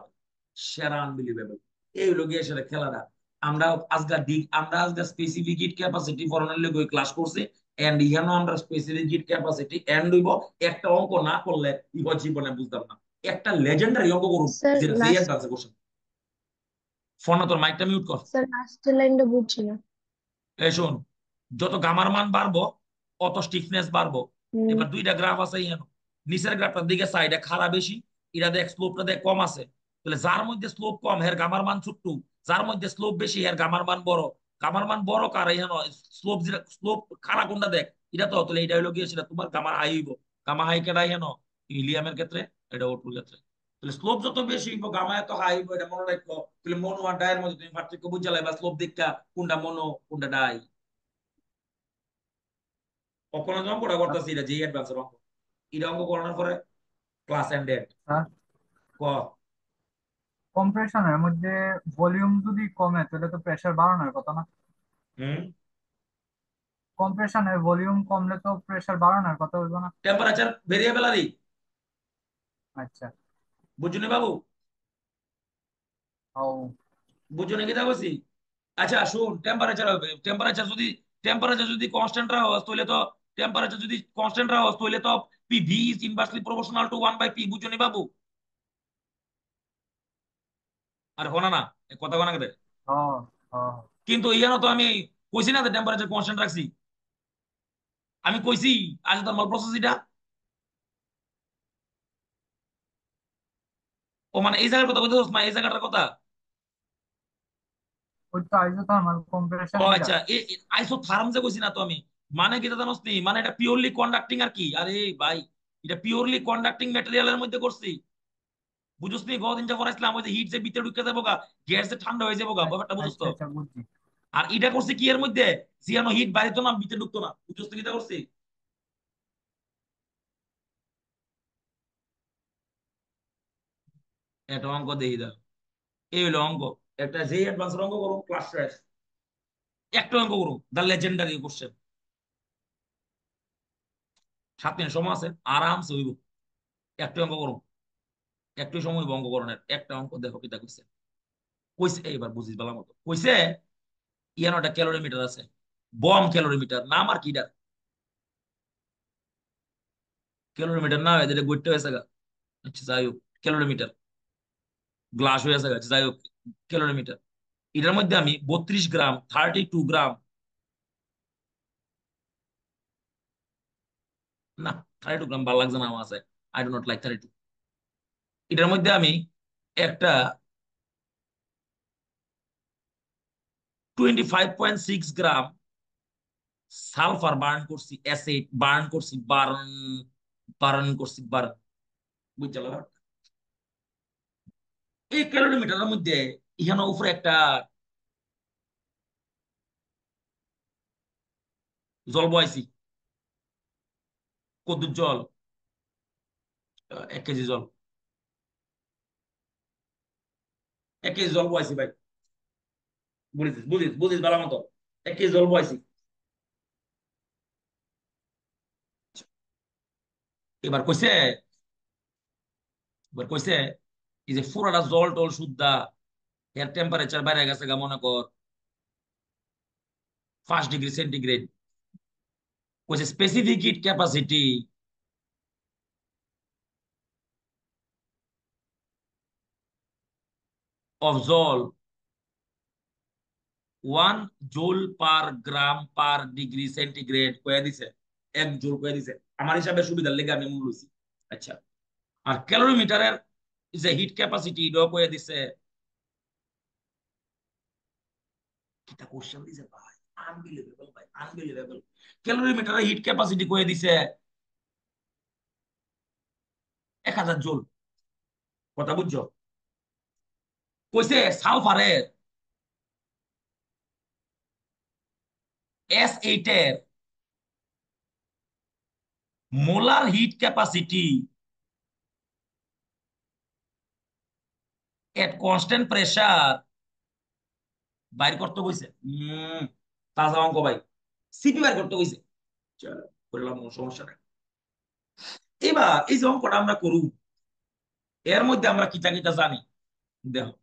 সেরা আনবিলিভেবল। এই হলো গিয়ে সেটা খেলাটা। আমরা আজকে স্পেসিফিক হিট ক্যাপাসিটি ফরনের লগে ক্লাস করছি, এন্ড ইহানো আমরা স্পেসিফিক হিট ক্যাপাসিটি এন্ড হইব। একটা অঙ্ক না করলে ইহ জীবনে বুঝতাম না। একটা লেজেন্ডারি অঙ্ক করুন, স্যার যেটা যে লাস্ট অ্যাডভান্সে কোশ্চেন। ফোন তোর মাইকটা মিউট কর। স্যার লাস্টের লাইনটা বুঝছি না। এই শোন, যত গামার মান বাড়বো অত স্টিফনেস বাড়বো। হুম। এবার দুইটা গ্রাফ আছে এখানে, নিচের গ্রাফটার দিকে সাইডে খাড়া বেশি, এটা দেখ স্লোপটা দেখ কম আছে। তাহলে যার মধ্যে স্লোপ কম এর গামার মান ছোট্ট, যার মধ্যে স্লোপ বেশি এর গামার মান বড়। গামার মান বড় কার এখানে, স্লোপ যেটা স্লোপ খাড়া কোনটা দেখ, এটা তো। তাহলে এটা হলো গিয়ে সেটা তোমার গামার হাই হইব। গামা হাই কেডা এখানে হিলিয়ামের ক্ষেত্রে, এটা ওটুর ক্ষেত্রে। তাহলে স্লোপ যত বেশি হইব গামা এত হাই হইব, এটা মনে রাখো। তাহলে মনো আর ডায়ের মধ্যে তুমি পার্থক্য বুঝে বা স্লোপ দেখা কোনটা মনো কোনটা ডাই। কখনো যে অঙ্কটা করতেছি এটা যেই অ্যাডভান্সের অঙ্ক, এটা অঙ্ক করানোর পরে ক্লাস এন্ডেড। স্যার ক কম্প্রেশনের মধ্যে ভলিউম যদি কমে তাহলে তো প্রেসার বাড়ানোর কথা না? হুম, কম্প্রেশনের ভলিউম কমলে তো প্রেসার বাড়ানোর কথা হইব না? টেম্পারেচার ভেরিয়েবল আরই, আচ্ছা। বুঝুনি বাবু? ও। বুঝুনি কি বলছি? আচ্ছা শুন, টেম্পারেচার হবে, টেম্পারেচার যদি কনস্ট্যান্ট রাখো তাহলে তো, টেম্পারেচার যদি কনস্ট্যান্ট রাখো তাহলে তো P V is inversely proportional to 1/p, বুঝুনি বাবু? আর হনা না, এ কথা কোনা কেটে। ও। ও। কিন্তু এইখানে তো আমি কইছি না যে টেম্পারেচার কনস্ট্যান্ট রাখছি, আমি কইছি আজ থার্মাল প্রসেস এটা। ও মানে এই জায়গার কথা কইতে না, এই জায়গাটার কথা। ওই তো আইসোথার্মাল কম্প্রেশন ও এটা। আচ্ছা, আইসো থার্ম যে কইছি না তো আমি, মানে কি জানোস নি, মানে এটা পিওরলি কন্ডাক্টিং আর কি। আরে ভাই, এটা পিওরলি কন্ডাক্টিং ম্যাটেরিয়ালের মধ্যে করছি, বুঝছস নি? গদিন যা পড়াইছিলাম ওই যে হিট যে ভিতরে ঢুকে যাবো গা, গ্যাস যে ঠান্ডা হয়ে যাবো গা, ব্যাপারটা বুঝছস আচ্ছা তো? আচ্ছা বুঝছি। আর এটা করছি কি এর মধ্যে, জিয়ানো হিট বাইরে তো না, ভিতরে ঢুকতো না, বুঝছস তো? কিটা করছি এটা অঙ্ক দেই দা। এই হলো অঙ্ক। একটা যে অ্যাডভান্স অঙ্ক করুন ক্লাস শেষ, একটা অঙ্ক করুন দা লেজেন্ডারি কোশ্চেন। 7 মিনিট সময় আছে, আরামসে হইব। একটা অঙ্ক করুন, একটু সময় হইব অঙ্ককরণের। একটা অঙ্ক দেখো কিটা কইছে। কইছে এইবার বুঝিস ভালো মতো কইছে, ইয়ানো একটা ক্যালোরিমিটার আছে, বম ক্যালোরিমিটার নাম আর কিটা, ক্যালোরিমিটার না হয় এটা গইতে হয়েছে গা। আচ্ছা যাই হোক, ক্যালোরিমিটার গ্লাস হয়ে আছে গা, আচ্ছা, যাই হোক ক্যালোরিমিটার। এটার মধ্যে আমি 32 গ্রাম, 32 গ্রাম, না 32 গ্রাম ভালো লাগছে না আমার আছে, আই ডো নট লাইক 32। এটার মধ্যে আমি একটা 25.6 গ্রাম সালফার বার্ন করছি, অ্যাসিড বার্ন করছি, বার্ন বার্ন করছি, বার্ন, বুঝছো? এই ক্যালোরিমিটারের মধ্যে ইহানো উপরে একটা জল বয়াইছি, কদ্দুর জল, 1 কেজি জল, 1 কেজি জল বয়াইছি ভাই, বুঝিস বুঝিস বুঝিস ভালো মতো, 1 কেজি জল বয়াইছি। এবার কইছে, এবার কইছে এই যে পুরাটা জল টল শুদ্ধা, এর টেম্পারেচার বাইরে গেছে গা মনে কর 5 ডিগ্রি সেন্টিগ্রেড। কইছে স্পেসিফিক হিট ক্যাপাসিটি অফ জল 1 joule per gram per degree centigrade কয়ে দিছে, 1 জুল কয়ে দিছে। আমার হিসাবে সুবিধার লেগে আমি মূল লইছি। আচ্ছা, আর ক্যালোরিমিটারের যে হিট ক্যাপাসিটি এটাও কয়ে দিছে। কিটা কোশ্চেন দিছে ভাই, আনবিলিভেবল ভাই, আনবিলিভেবল। ক্যালোরিমিটারের হিট ক্যাপাসিটি কয়ে দিছে 1000 জুল। কথা বুঝছো? কইছে সালফারের S8 এর molar heat capacity at constant pressure বাইর করতে কইছে তাজা অঙ্ক ভাই, সিপি বাইর করতে কইছে, চলো করলাম, কোনো সমস্যা নাই। এবার এই যে অঙ্কটা আমরা করু, এর মধ্যে আমরা কিতা কিতা জানি দেখো।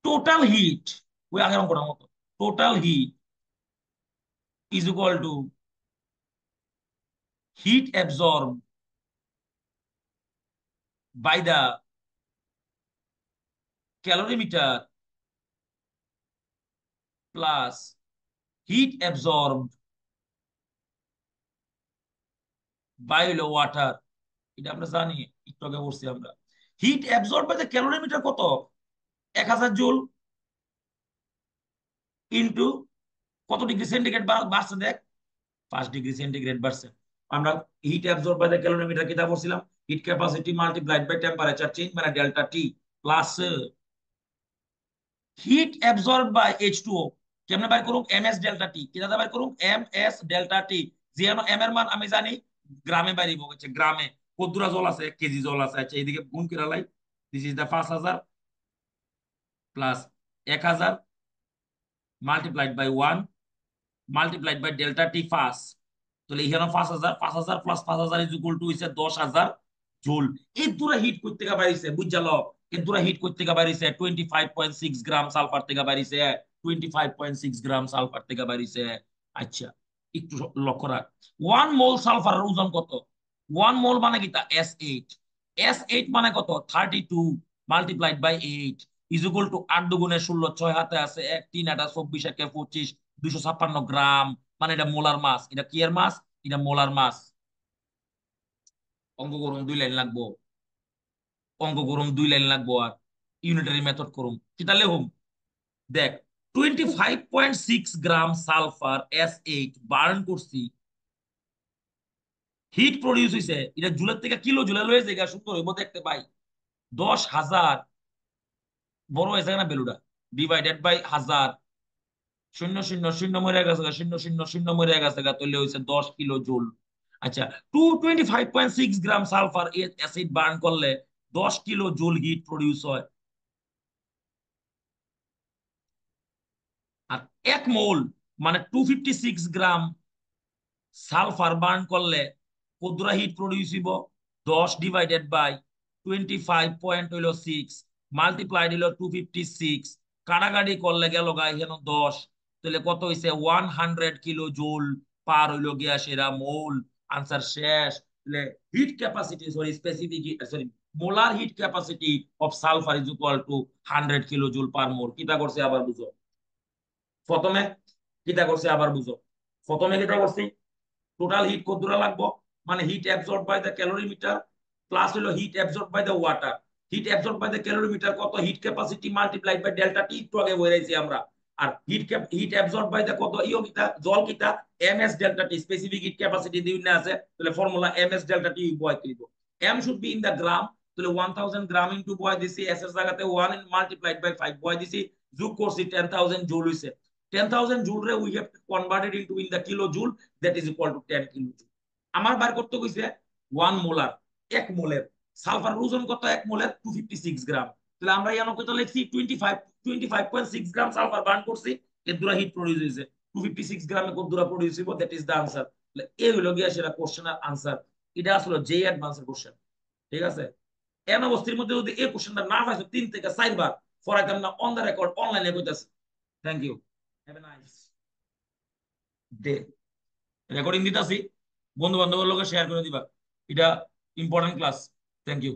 টোটাল হিট, ওই আগের অঙ্কটার মতো, total heat is equal to heat absorb by the calorimeter plus heat absorb by হলো ওয়াটার। এটা আমরা জানি, একটু আগে বলছি আমরা। Heat absorb by the calorimeter কত? 1000 জুল ইন্টু কত ডিগ্রি সেন্টিগ্রেড বাড়ছে দেখ, 5 ডিগ্রি সেন্টিগ্রেড বাড়ছে। আমরা heat absorb by the calorimeter কিতা বলছিলাম? Heat capacity multiplied by temperature change মানে delta T plus heat absorb by H2O। কেমনে বাই করুম? এমএস ডেল্টা টি। কিভাবে বাই করুম? এমএস ডেল্টা টি। যে এম এর মান আমি জানি গ্রামে বাইরিব, হচ্ছে গ্রামে কদ্দুরা জল আছে, 1 কেজি জল আছে। আচ্ছা এইদিকে গুণ করে লাই, this is the 5000 plus 1000 multiplied by 1 multiplied by delta T first. তাহলে এখানে 5000 প্লাস 5000 ইজ ইকুয়াল টু হইছে 10000 জুল। এই দুরা হিট করতে গা বাইরিছে, বুঝছাল? এই দুরা হিট করতে গা বাইরিছে 25.6 গ্রাম সালফার থেকে বাইরিছে, 25.6 গ্রাম সালফার থেকে বাইরিছে। আচ্ছা একটু লক্ষ্য রাখ, 1 মোল সালফারের ওজন কত? 1 মোল মানে কি তা? S8। S8 মানে কত? 32 multiplied by 8 is equal to 8 দুগুণে 16, 6 হাতে আছে 1, 3 8 24, 1 25, 256 গ্রাম। মানে এটা মোলার মাস। এটা কি এর মাস? এটা মোলার মাস। অঙ্ক করুন 2 লাইন লাগবো, অঙ্ক করুন 2 লাইন লাগবো। আর ইউনিটারি মেথড করুন কিতা লেহুম দেখ। 25.6 গ্রাম সালফার S8 বার্ন করছি, হিট প্রডিউস হয়েছে, এটা জুলের থেকে কিলো জুলে লয়ে যায়, সুন্দর হইব দেখতে পাই। 10,000 বড় হয়েছে না বেলুটা, ডিভাইডেড বাই 1000, 0 0 0 মরে গেছে, 0 0 0 মরে গেছে, তাহলে হয়েছে 10 কিলো জুল। আচ্ছা 225.6 গ্রাম সালফার অ্যাসিড বার্ন করলে 10 কিলো জুল হিট প্রডিউস হয়। আর 1 মোল মানে 256 গ্রাম সালফার বার্ন করলে কতটা হিট প্রডিউস হইব? 10 ডিভাইডেড বাই 25.6 মাল্টিপ্লাইড হইল 256, কাটাকাটি করলে গেল গা এখানে 10, তাহলে কত হইছে? 100 কিলো জুল পার হইল গিয়া সেরা মোল। আনসার শেষ। তাহলে heat capacity, sorry specific, sorry molar heat capacity of sulphur is equal to 100 kilo joule per mole. কিটা করছে আবার বুঝো, প্রথমে কিটা করছে আবার বুঝো। প্রথমে কিটা করছি, টোটাল হিট কতটা লাগবো, মানে heat absorb by the calorimeter plus হলো heat absorb by the water. Heat absorb by the calorimeter কত? Heat capacity multiplied by delta T, একটু আগে বলেছি আমরা। আর হিট অ্যাবজর্ব বাই দ্য কত? ইও কিতা জল কিতা? MS delta T. Specific heat capacity দিন না আছে, তাহলে ফর্মুলা এমএস ডেল্টা টি বয় দিব। M should be in the gram, তাহলে 1000 গ্রাম ইনটু বয় দিছি, এস এর জায়গাতে 1 মাল্টিপ্লাইড বাই 5 বয় দিছি, যোগ করছি 10,000 জুল হইছে। 10,000 জুল রে we have converted into in the kilo joule, that is equal to 10 kilo joule. আমার বার করতে কইছে 1 মোলার, 1 মোলের সালফার ওজন কত? 1 মোলের 256 গ্রাম। তাহলে আমরা ইয়ানো কত লিখছি? 25.6 গ্রাম সালফার বার্ন করছি, এর দ্বারা হিট প্রডিউস হইছে 256 গ্রামে কত দ্বারা প্রডিউস হইব, দ্যাট ইজ দ্য আনসার। তাহলে এই হইলো গিয়া সেটা কোশ্চেনের আনসার। এটা আসলে যে অ্যাডভান্সের কোশ্চেন, ঠিক আছে? এন অবস্থার মধ্যে যদি এই কোশ্চেনটা না পাইছো 3 থেকে 4 বার ফরাইতাম না, অন দা রেকর্ড অনলাইনে কইতাছি। Thank you, have a nice day. Recording দিতাছি, বন্ধু বান্ধবের লোকে শেয়ার করে দিবা। এটা ইম্পর্টেন্ট ক্লাস। Thank you.